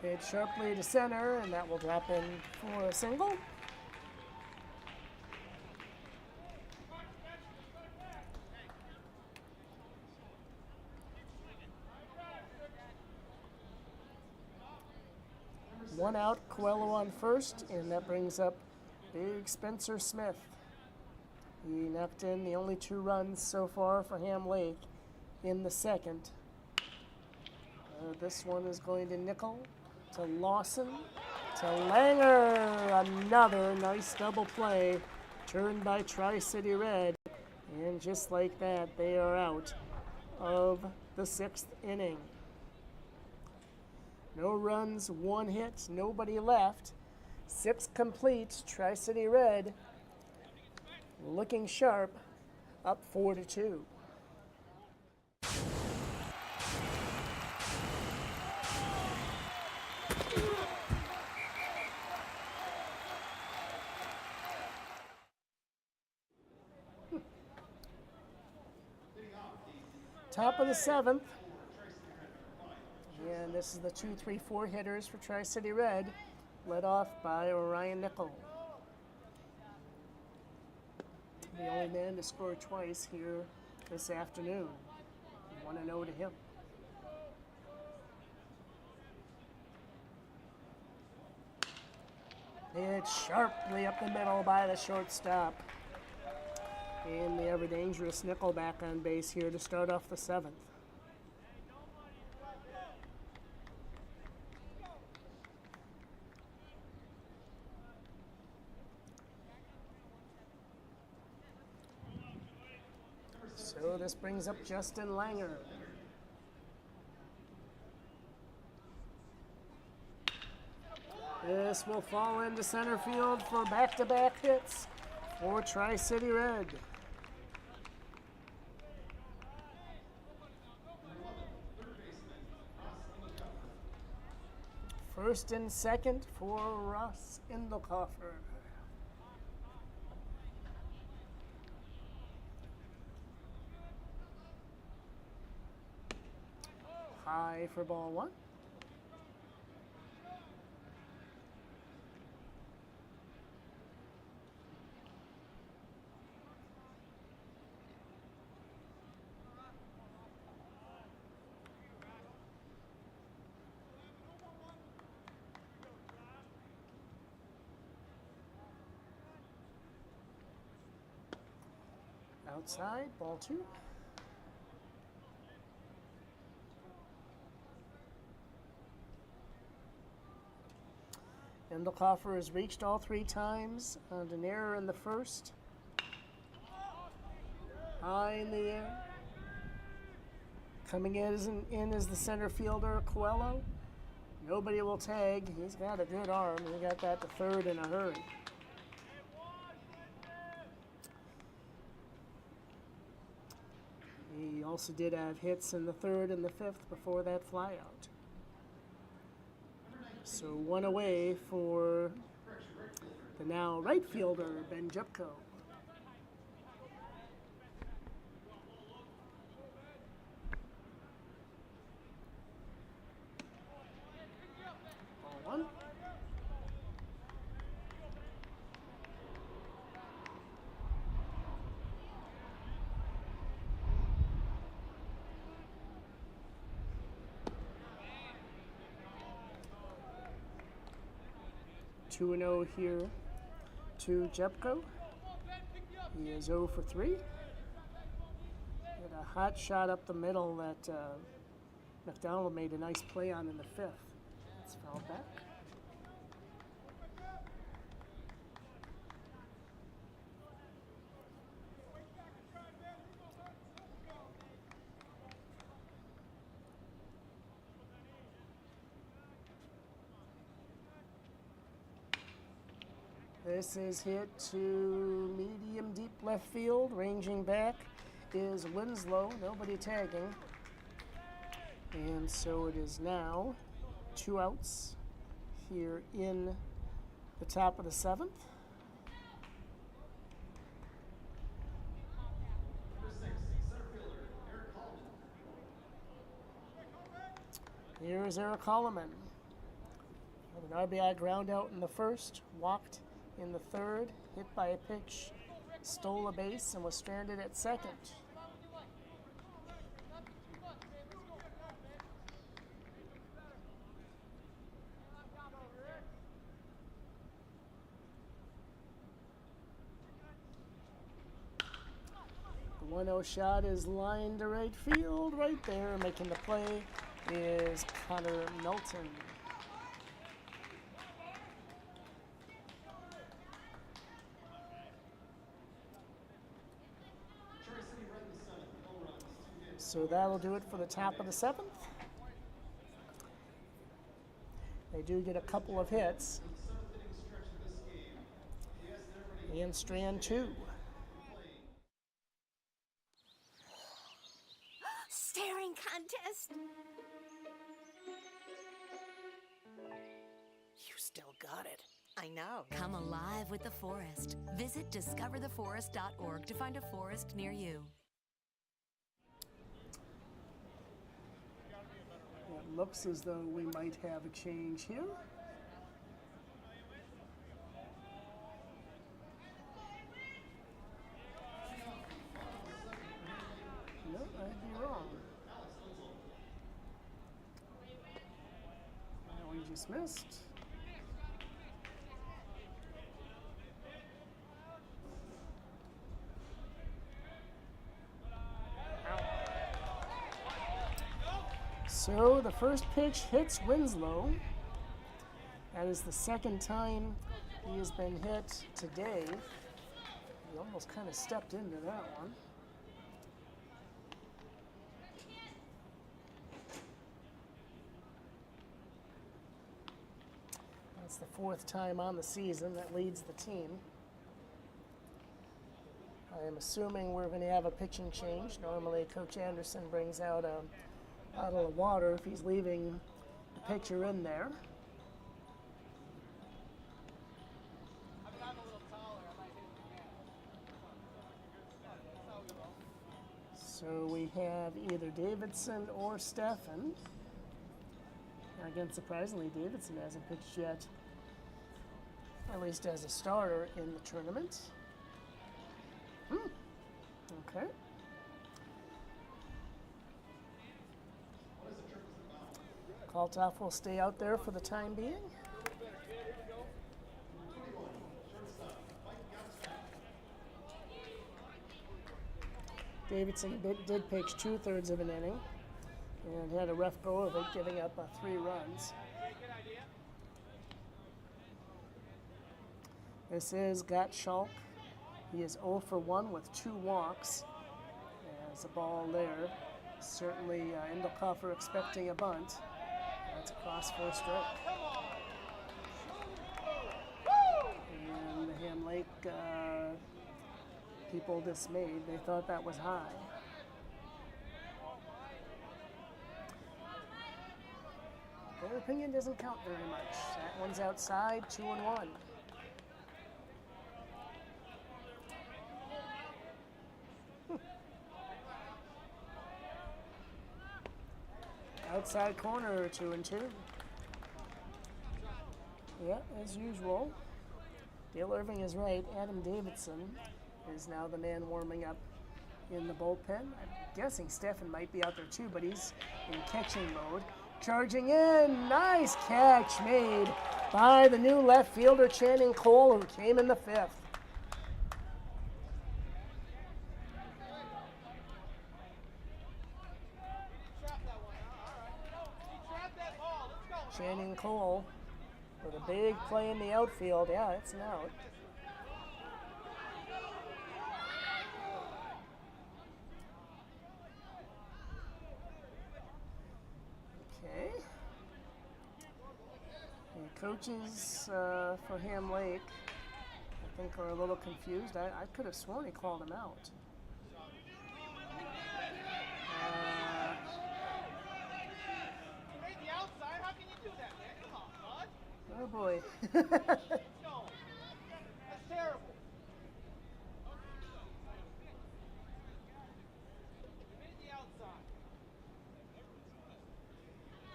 Hit sharply to center, and that will drop in for a single. One out, Coelho on first, and that brings up big Spencer Smith. He knocked in the only 2 runs so far for Ham Lake in the 2nd. This one is going to Nickel, to Lawson, to Langer. Another nice double play turned by Tri-City Red. And just like that, they are out of the 6th inning. No runs, 1 hit, nobody left. 6 complete, Tri-City Red looking sharp, up 4-2. Top of the 7th. And this is the 2-3-4 hitters for Tri-City Red, led off by Orion Nickel. The only man to score twice here this afternoon. 1-0 to him. It's sharply up the middle by the shortstop. And the ever dangerous Nickel back on base here to start off the 7th. So this brings up Justin Langer. This will fall into center field for back-to-back hits for Tri-City Red. First and second for Russ Indelkoffer. High for ball 1. Outside, ball 2. Indelkoffer has reached all 3 times on an error in the first. High in the air. Coming in as the center fielder, Coelho. Nobody will tag. He's got a good arm. He got that to third in a hurry. He also did have hits in the 3rd and the 5th before that flyout. So 1 away for the now right fielder, Ben Jepko. Ball 1. Two and 0 here to Jepko. He is 0 for 3. Had a hot shot up the middle that McDonald made a nice play on in the 5th. It's fouled back. This is hit to medium deep left field. Ranging back is Winslow. Nobody tagging. And so it is now 2 outs here in the top of the 7th. Here is Eric Holloman. An RBI ground out in the 1st, walked in the 3rd, hit by a pitch, stole a base, and was stranded at 2nd. The 1-0 shot is lined to right field. Right there, making the play is Connor Melton. So that'll do it for the top of the 7th. They do get a couple of hits. And strand 2. Staring contest. You still got it. I know. Come alive with the forest. Visit discovertheforest.org to find a forest near you. It looks as though we might have a change here. No, I'd be wrong. dismissed. So the first pitch hits Winslow. That is the second time he has been hit today. He almost kind of stepped into that one. That's the fourth time on the season that leads the team. I am assuming we're going to have a pitching change. Normally, Coach Anderson brings out a bottle of water if he's leaving the pitcher in there. So we have either Davidson or Steffen. Again, surprisingly, Davidson hasn't pitched yet, at least as a starter in the tournament. Okay. Kaltoff will stay out there for the time being. Davidson did pitch 2/3 of an inning and had a rough go of it, giving up 3 runs. This is Gottschalk. He is 0 for 1 with 2 walks. There's a ball there. Certainly Endelkoffer expecting a bunt. That's across for a strike. And the Ham Lake people dismayed. They thought that was high. Their opinion doesn't count very much. That one's outside, 2-1. Outside corner, 2-2. Yeah, as usual. Dale Irving is right. Adam Davidson is now the man warming up in the bullpen. I'm guessing Steffen might be out there too, but he's in catching mode. Charging in, nice catch made by the new left fielder Channing Cole, who came in the 5th. Channing Cole with a big play in the outfield. Yeah, it's an out. Okay. The coaches for Ham Lake, I think, are a little confused. I could have sworn he called him out. Oh boy. That's terrible.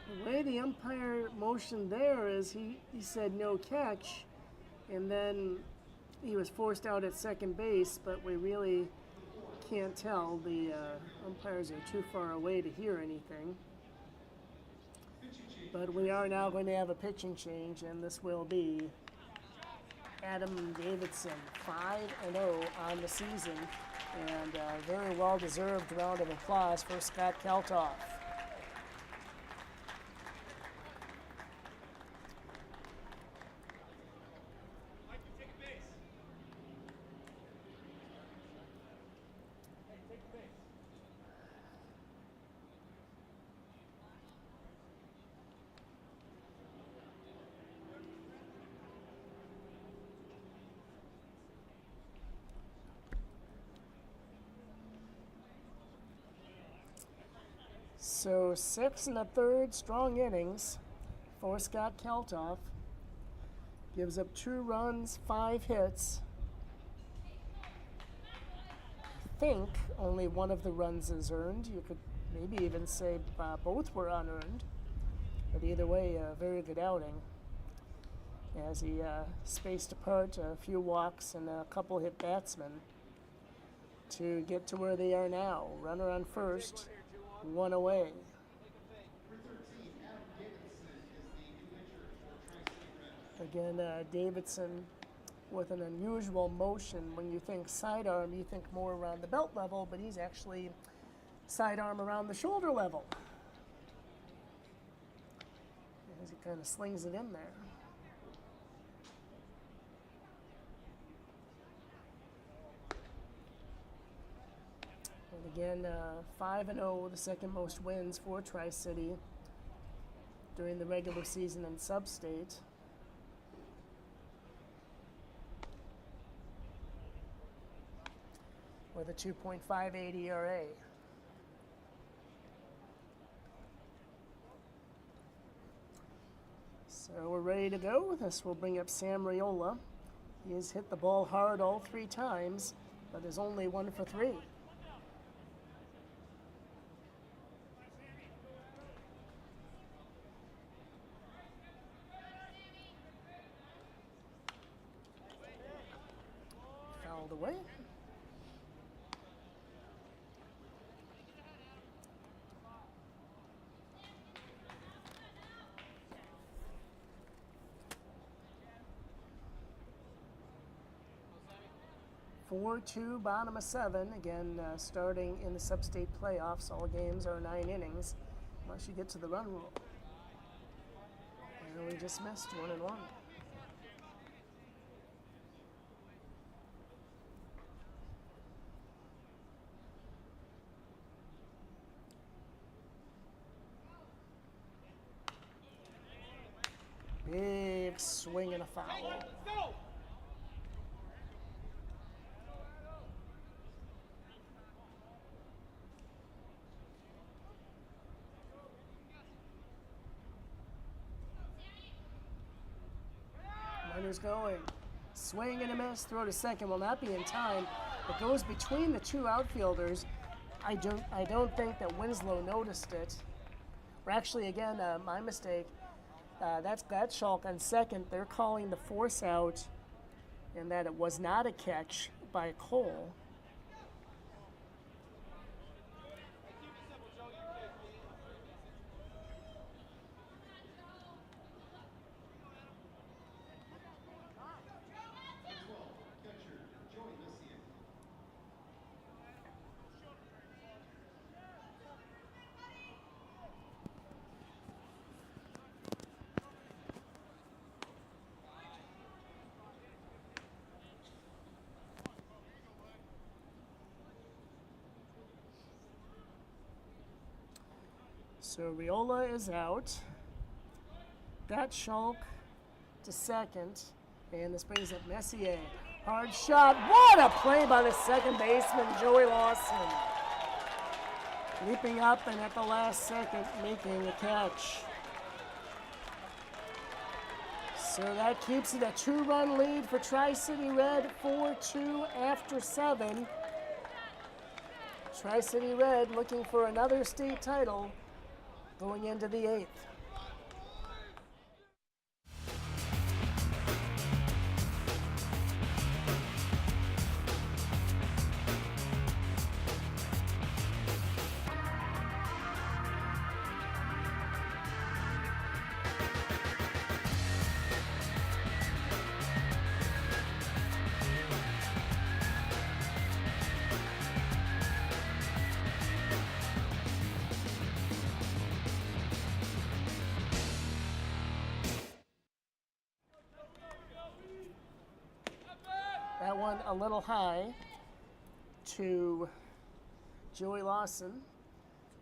The way the umpire motioned there is he said no catch, and then he was forced out at second base, but we really can't tell. The umpires are too far away to hear anything. But we are now going to have a pitching change, and this will be Adam Davidson, 5-0 on the season, and a very well-deserved round of applause for Scott Kaltoff. So 6 1/3 strong innings for Scott Kaltoff. Gives up 2 runs, 5 hits. I think only one of the runs is earned. You could maybe even say both were unearned. But either way, a very good outing. As he spaced apart a few walks and a couple hit batsmen to get to where they are now. Runner on first. 1 away. Again, Davidson with an unusual motion. When you think sidearm, you think more around the belt level, but he's actually sidearm around the shoulder level. As he kind of slings it in there. And again, 5-0, the second most wins for Tri-City during the regular season and sub-state. With a 2.58 ERA. So we're ready to go. This will bring up Sam Riola. He has hit the ball hard all 3 times, but is only 1 for 3. Fouled away. Four, 2, bottom of 7. Again, starting in the sub-state playoffs, all games are 9 innings, unless you get to the run rule. And we just missed 1-1. Big swing and a foul. Runner's going. Swing and a miss. Throw to second will not be in time. It goes between the 2 outfielders. I don't think that Winslow noticed it. Or actually, again, my mistake. That's Schalk on second. They're calling the force out, and that it was not a catch by Cole. So Riola is out. Got Schalk to second. And this brings up Messier. Hard shot. What a play by the second baseman, Joey Lawson. Leaping up and at the last second making a catch. So that keeps it a 2-run lead for Tri-City Red, 4-2 after 7. Tri-City Red looking for another state title going into the 8th. That one a little high to Joey Lawson.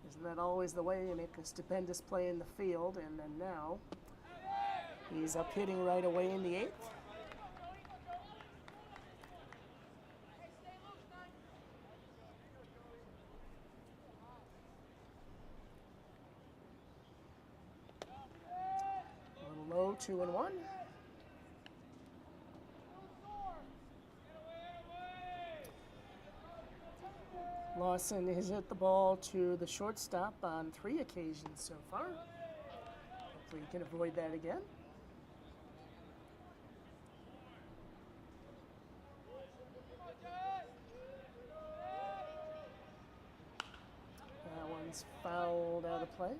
Isn't that always the way you make a stupendous play in the field? And then now he's up hitting right away in the 8th. A little low, 2-1. Lawson has hit the ball to the shortstop on 3 occasions so far. Hopefully he can avoid that again. That one's fouled out of play.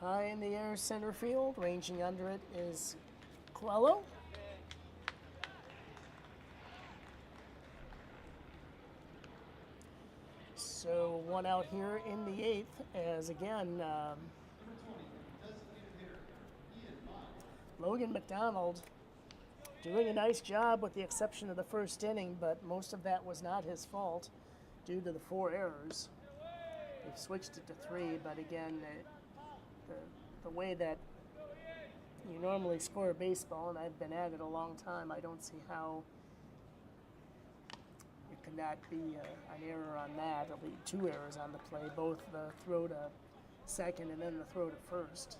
High in the air center field, ranging under it is Coelho. So one out here in the eighth, as again, Logan McDonald doing a nice job with the exception of the first inning, but most of that was not his fault due to the 4 errors. They've switched it to 3, but again, the way that you normally score a baseball, and I've been at it a long time, I don't see how it could not be an error on that. It'll be 2 errors on the play, both the throw to second and then the throw to first.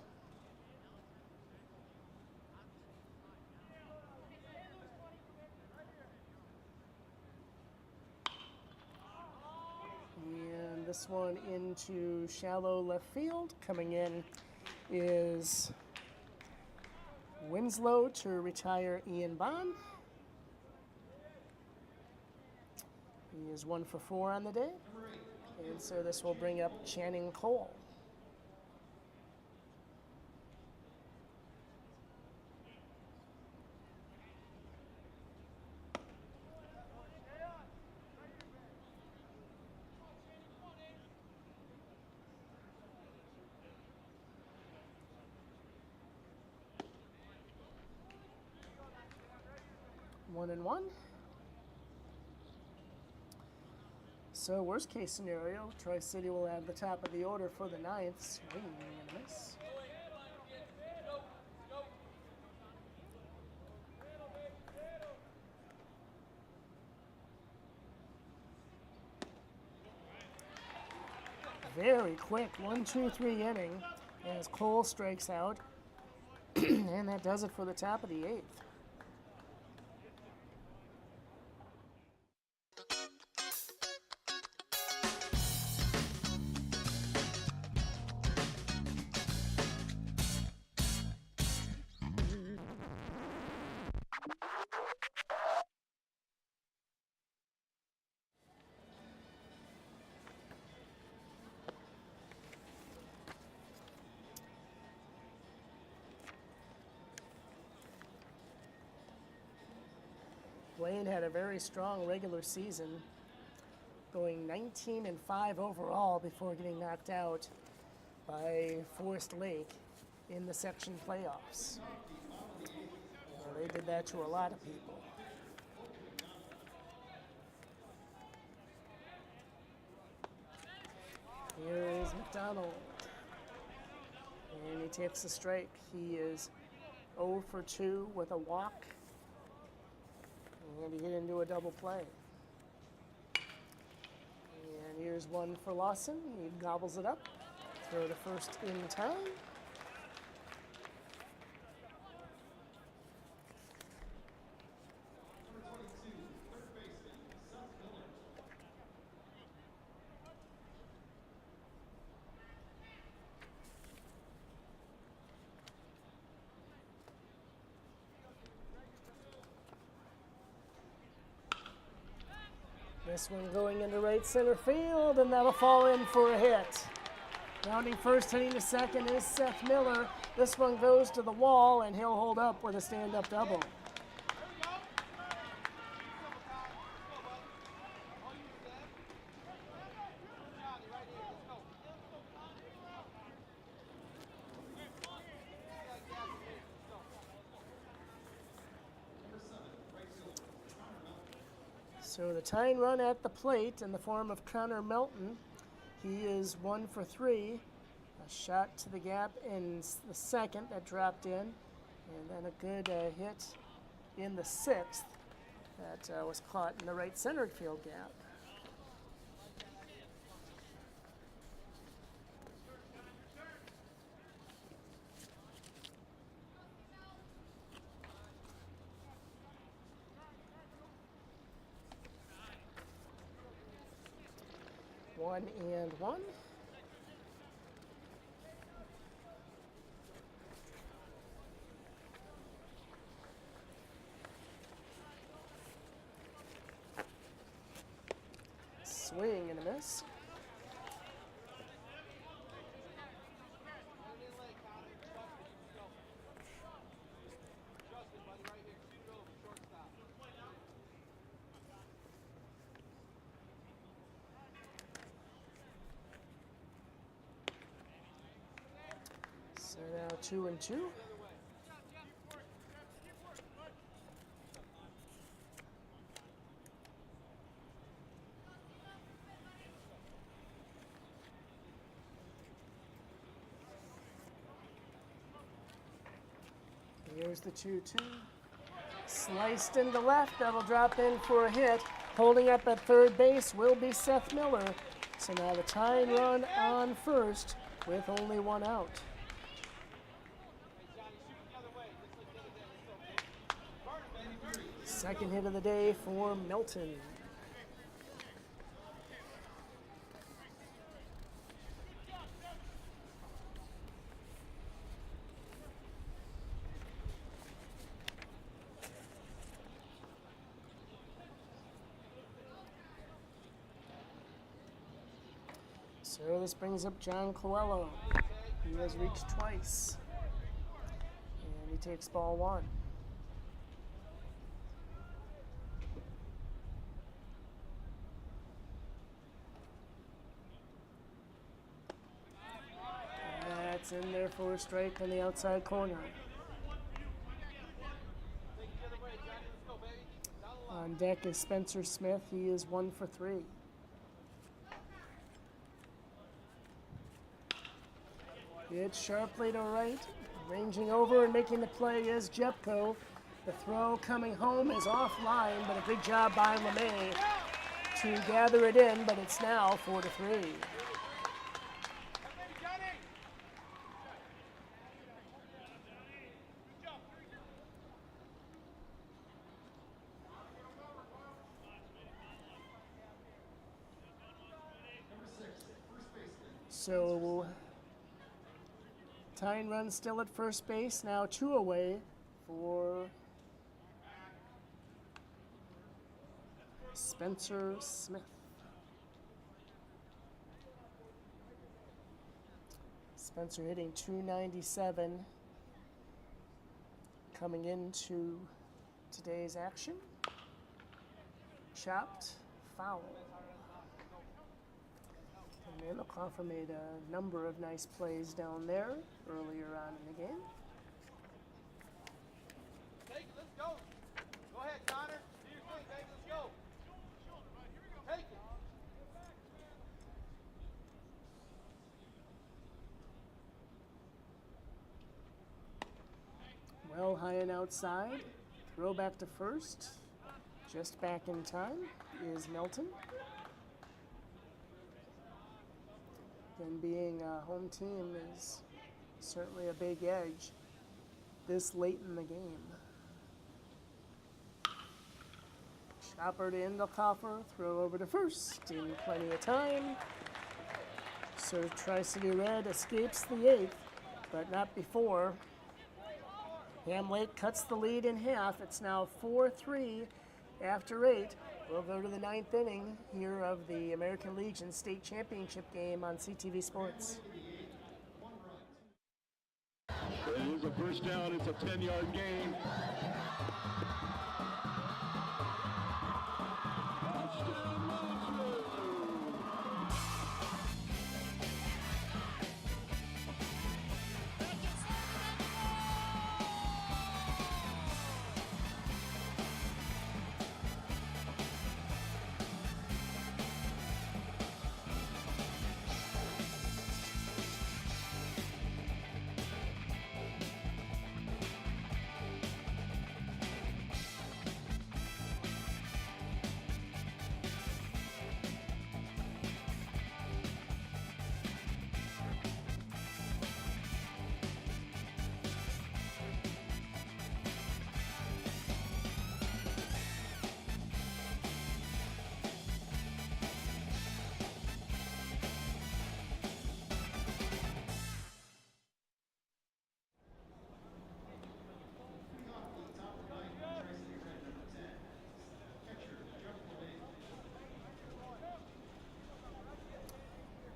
And this one into shallow left field. Coming in is Winslow to retire Ian Bond. He is 1 for 4 on the day. And so this will bring up Channing Cole. One and one. So worst case scenario, Tri-City will have the top of the order for the 9th. Swing and a miss. Very quick 1-2-3 inning as Cole strikes out. And that does it for the top of the 8th. Wayne had a very strong regular season, going 19-5 overall before getting knocked out by Forest Lake in the section playoffs. Well, they did that to a lot of people. Here is McDonald, and he takes a strike. He is 0 for 2 with a walk. And he hit into a double play. And here's one for Lawson. He gobbles it up. Throw to first in time. This one going into right center field, and that'll fall in for a hit. Rounding first, hitting to second is Seth Miller. This one goes to the wall, and he'll hold up with a stand-up double. So the tying run at the plate in the form of Connor Melton. He is 1 for 3. A shot to the gap in the second that dropped in, and then a good hit in the 6th that was caught in the right center field gap. One and one. Swing and a miss. 2-2. Here's the 2-2. Sliced into left. That'll drop in for a hit. Holding up at third base will be Seth Miller. So now the tying run on first with only one out. Second hit of the day for Milton. So this brings up John Coelho. He has reached twice. And he takes ball one. That's in there for a strike on the outside corner. On deck is Spencer Smith. He is 1 for 3. It's sharply to right. Ranging over and making the play is Jepko. The throw coming home is offline, but a good job by LeMay to gather it in, but it's now 4-3. So tying run still at first base, now 2 away for Spencer Smith. Spencer hitting .297 coming into today's action. Chopped foul. And Mannelhofer made a number of nice plays down there earlier on in the game. Take it, let's go. Go ahead, Connor. Do your thing, baby. Let's go. Take it. Well, high and outside. Throw back to first. Just back in time is Milton. And being a home team is certainly a big edge this late in the game. Chopper to Endelhofer, throw over to first in plenty of time. So Tri-City Red escapes the 8th, but not before. Ham Lake cuts the lead in half. It's now 4-3 after 8. We'll go to the 9th inning here of the American Legion State Championship game on CTV Sports. It is a first down. It's a 10-yard gain.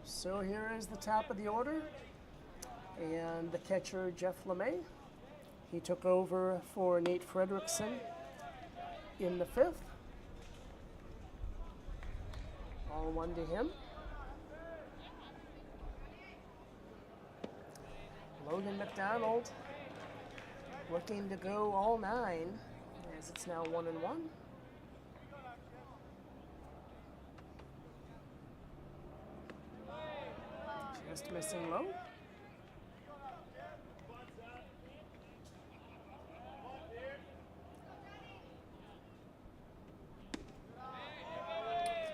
So here is the top of the order, and the catcher, Jeff LeMay. He took over for Nate Fredrickson in the 5th. All 1 to him. Logan McDonald looking to go all 9 as it's now 1-1. Just missing low.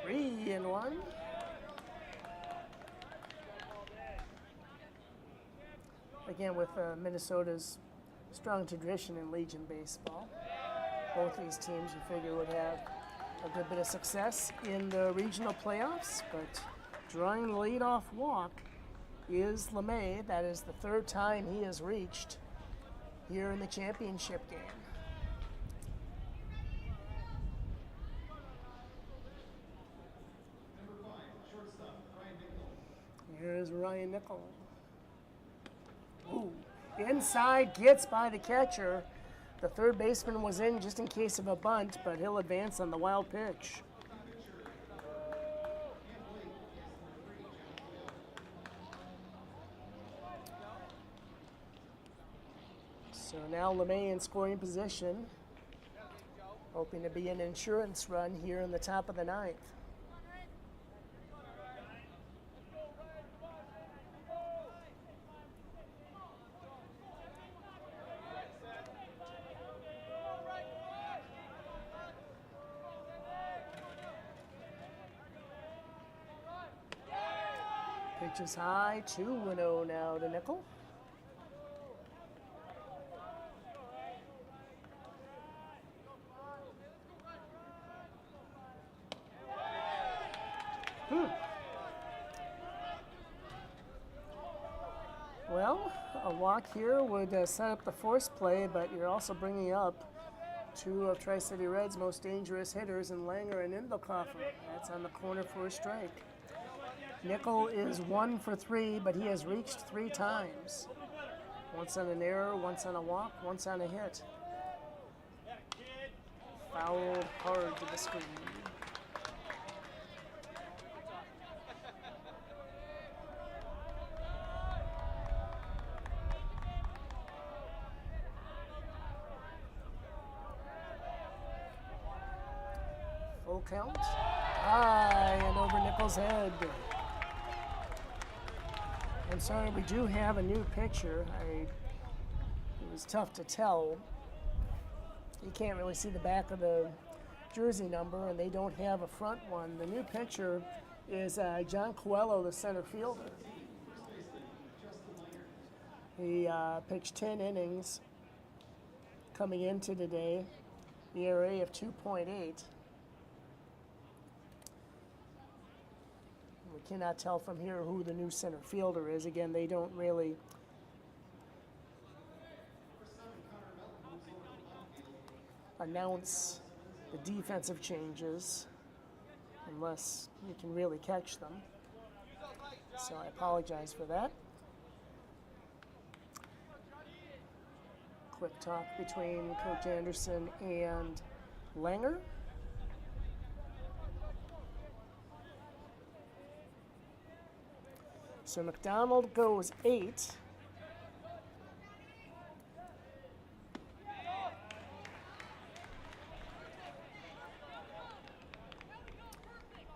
Three and 1. Again, with Minnesota's strong tradition in Legion baseball, both these teams you figure would have a good bit of success in the regional playoffs, but drawing the leadoff walk is LeMay. That is the 3rd time he has reached here in the championship game. Here's Ryan Nickel. Ooh, inside, gets by the catcher. The 3rd baseman was in just in case of a bunt, but he'll advance on the wild pitch. So now LeMay in scoring position, hoping to be an insurance run here in the top of the 9th. Pitch is high, 2-0 now to Nickel. Well, a walk here would set up the force play, but you're also bringing up 2 of Tri-City Red's most dangerous hitters in Langer and Indelkoffer. That's on the corner for a strike. Nickel is 1 for 3, but he has reached 3 times. Once on an error, once on a walk, once on a hit. Fouled hard to the screen. Full count. High and over Nickel's head. I'm sorry, we do have a new picture. It was tough to tell. You can't really see the back of the jersey number, and they don't have a front one. The new picture is John Coelho, the center fielder. He pitched 10 innings coming into today, the ERA of 2.8. We cannot tell from here who the new center fielder is. Again, they don't really announce the defensive changes unless you can really catch them. So I apologize for that. Quick talk between Coach Anderson and Langer. So McDonald goes 8.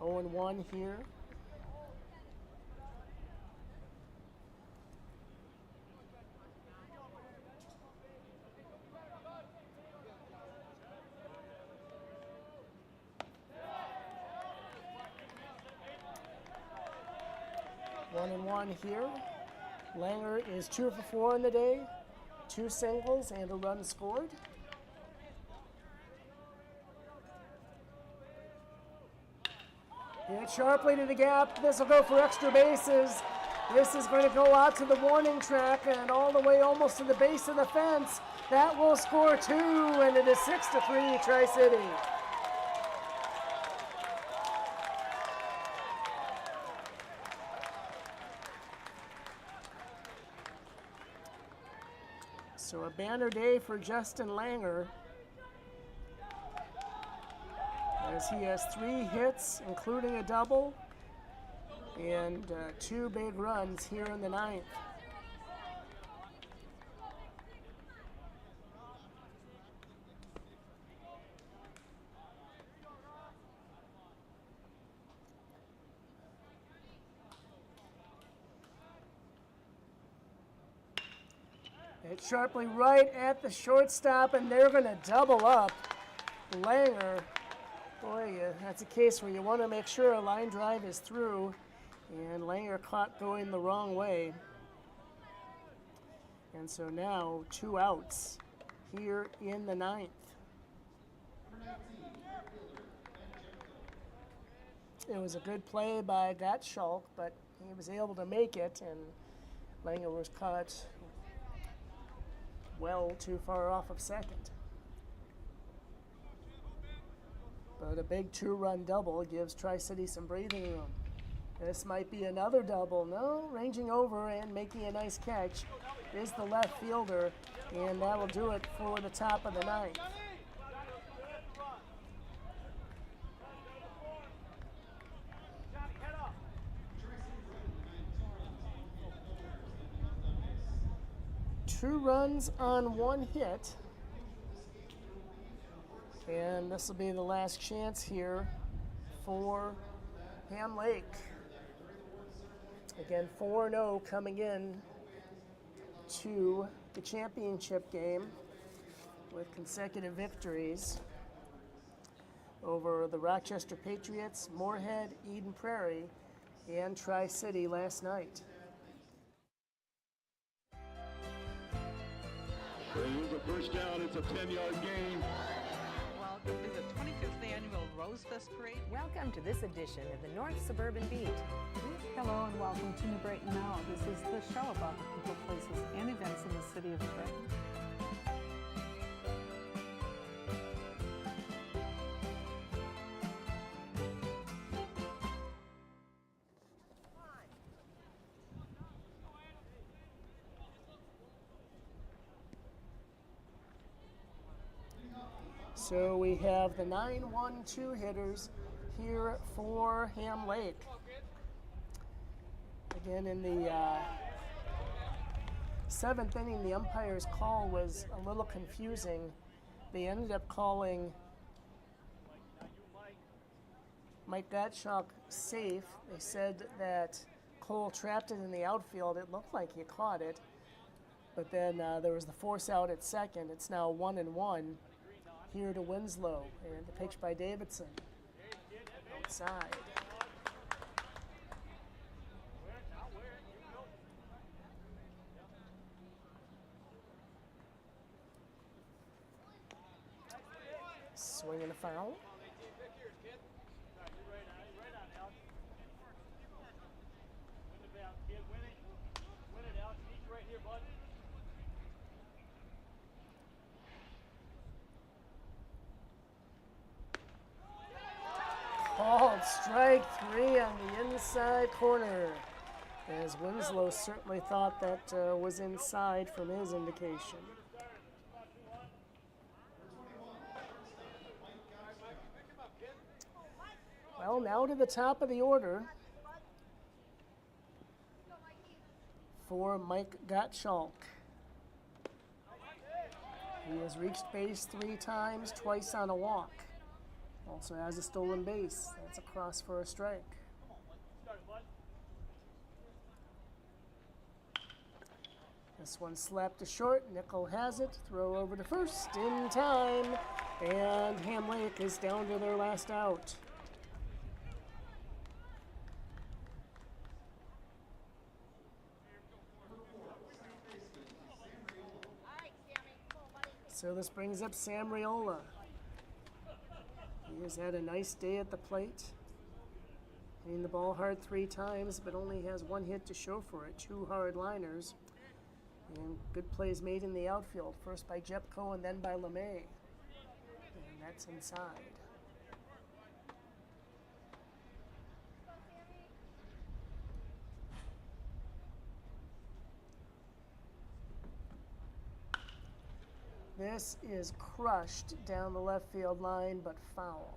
Oh and 1 here. One and 1 here. Langer is 2 for 4 in the day, 2 singles and a run scored. Hit sharply to the gap. This will go for extra bases. This is going to go out to the warning track and all the way almost to the base of the fence. That will score 2, and it is 6-3 Tri-City. So a banner day for Justin Langer, as he has 3 hits, including a double, and 2 big runs here in the 9th. Hit sharply right at the shortstop, and they're going to double up. Langer, boy, that's a case where you want to make sure a line drive is through, and Langer caught going the wrong way. And so now 2 outs here in the 9th. It was a good play by Gottschalk, but he was able to make it, and Langer was caught well too far off of second. But a big 2-run double gives Tri-City some breathing room. This might be another double. No, ranging over and making a nice catch is the left fielder, and that will do it for the top of the 9th. Two runs on 1 hit. And this will be the last chance here for Ham Lake. Again, 4-0 coming in to the championship game with consecutive victories over the Rochester Patriots, Moorhead, Eden Prairie, and Tri-City last night. They lose a first down. It's a 10-yard gain. Welcome to the 25th annual Rose Fest Parade. Welcome to this edition of the North Suburban Beat. Hello and welcome to New Brighton Now. This is the show about the people, places, and events in the city of Brighton. So we have the 9-1-2 hitters here for Ham Lake. Again, in the 7th inning, the umpire's call was a little confusing. They ended up calling Mike Gottschalk safe. They said that Cole trapped it in the outfield. It looked like he caught it. But then there was the force out at second. It's now 1-1 here to Winslow. And the pitch by Davidson. Outside. Swing and a foul. Called strike 3 on the inside corner, as Winslow certainly thought that was inside from his indication. Well, now to the top of the order for Mike Gottschalk. He has reached base 3 times, twice on a walk. Also has a stolen base. That's a cross for a strike. This one slapped to short. Nickel has it. Throw over to first in time. And Ham Lake is down to their last out. So this brings up Sam Riola. He has had a nice day at the plate. Hitting the ball hard 3 times, but only has 1 hit to show for it. 2 hard liners. And good plays made in the outfield. First by Jepko and then by LeMay. And that's inside. This is crushed down the left field line, but foul.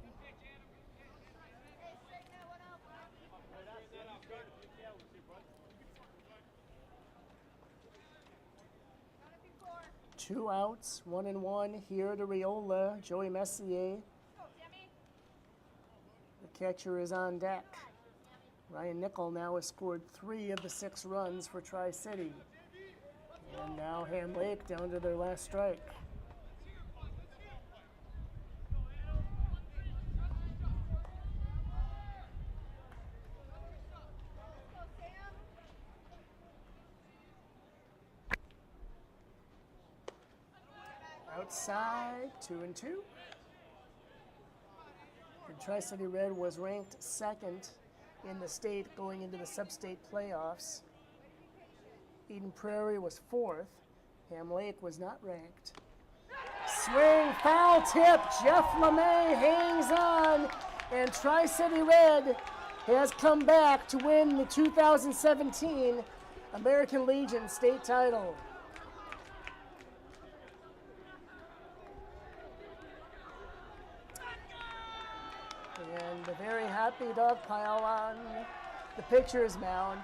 Two outs, 1-1 here to Riola. Joey Messier. The catcher is on deck. Ryan Nickel now has scored 3 of the 6 runs for Tri-City. And now Ham Lake down to their last strike. Outside, 2-2. And Tri-City Red was ranked second in the state going into the sub-state playoffs. Eden Prairie was fourth. Ham Lake was not ranked. Swing, foul tip. Jeff LeMay hangs on, and Tri-City Red has come back to win the 2017 American Legion state title. And a very happy dog pile on the pitcher's mound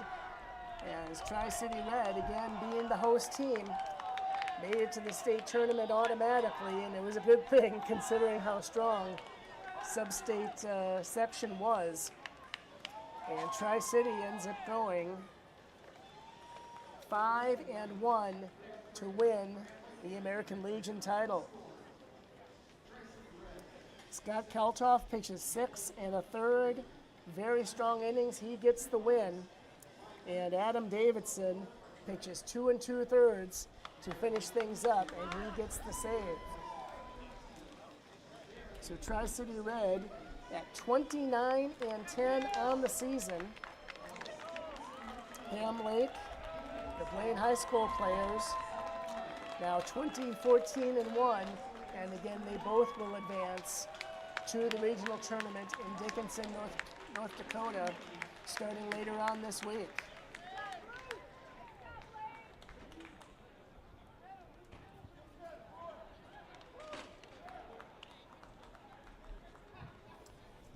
as Tri-City Red, again being the host team, made it to the state tournament automatically, and it was a good thing considering how strong sub-state section was. And Tri-City ends up going 5-1 to win the American Legion title. Scott Kaltoff pitches 6 1/3, very strong innings. He gets the win. And Adam Davidson pitches 2 2/3 to finish things up, and he gets the save. So Tri-City Red at 29-10 on the season. Ham Lake, the Blaine High School players, now 20-14-1, and again they both will advance to the regional tournament in Dickinson, North Dakota, starting later on this week.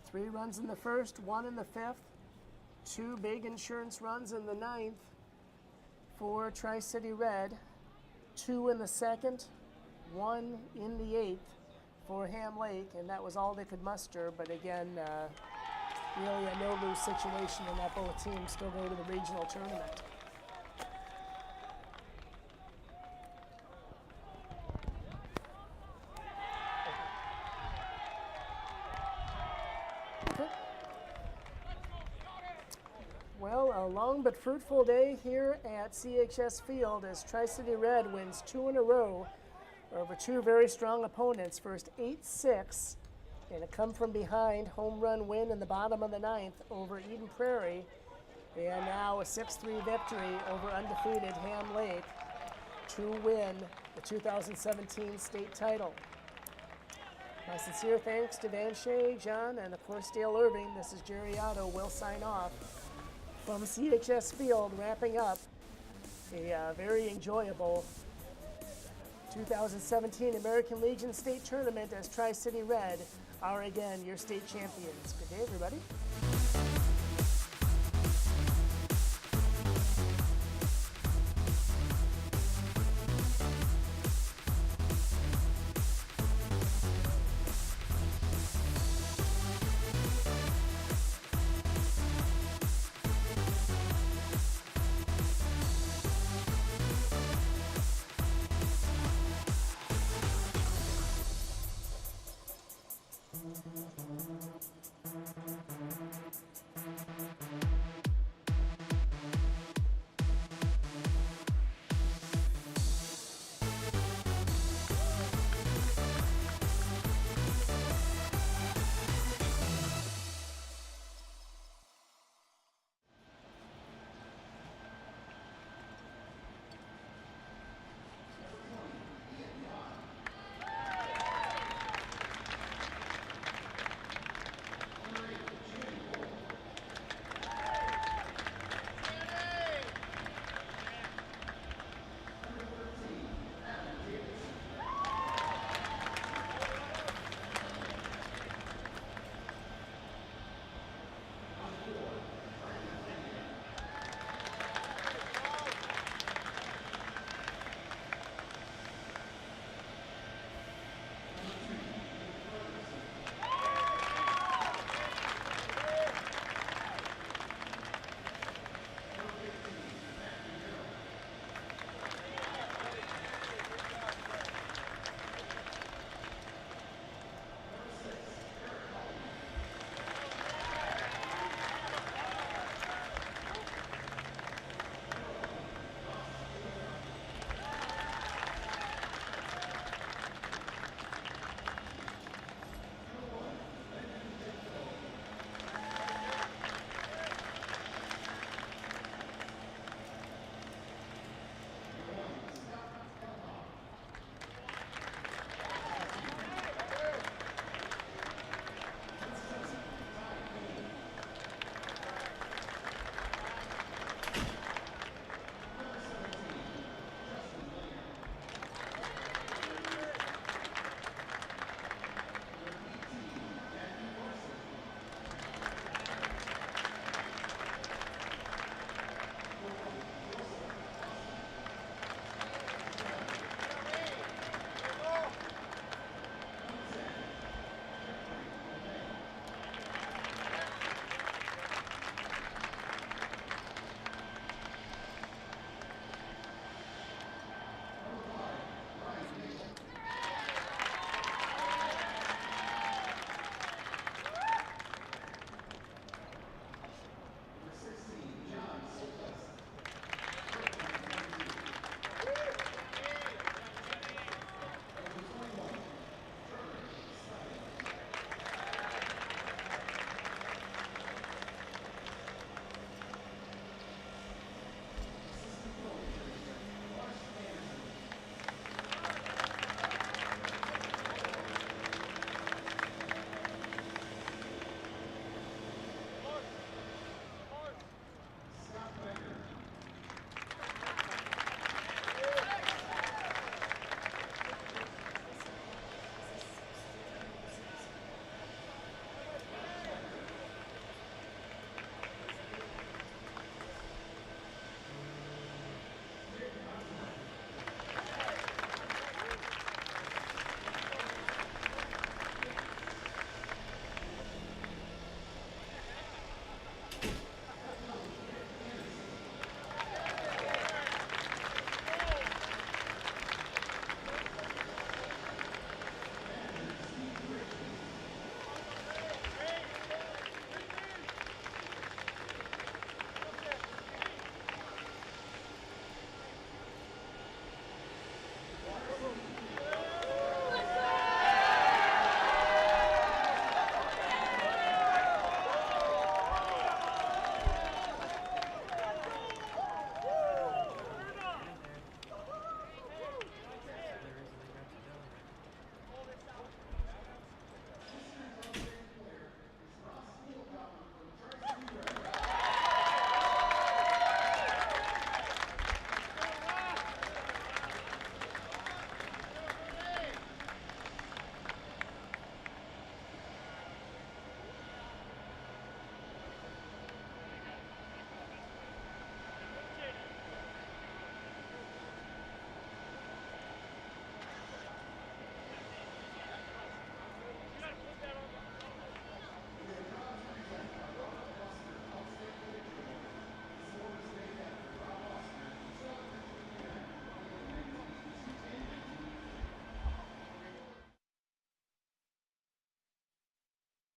Three runs in the first, 1 in the fifth, 2 big insurance runs in the ninth for Tri-City Red, 2 in the second, 1 in the eighth for Ham Lake, and that was all they could muster. But again, really a no-lose situation in that both teams still go to the regional tournament. Well, a long but fruitful day here at CHS Field as Tri-City Red wins 2 in a row over 2 very strong opponents. First 8-6 in a come-from-behind home run win in the bottom of the ninth over Eden Prairie, and now a 6-3 victory over undefeated Ham Lake to win the 2017 state title. My sincere thanks to Van Shea, John, and of course Dale Irving. This is Jerry Otto. We'll sign off from CHS Field, wrapping up a very enjoyable 2017 American Legion State Tournament as Tri-City Red are again your state champions. Good day, everybody.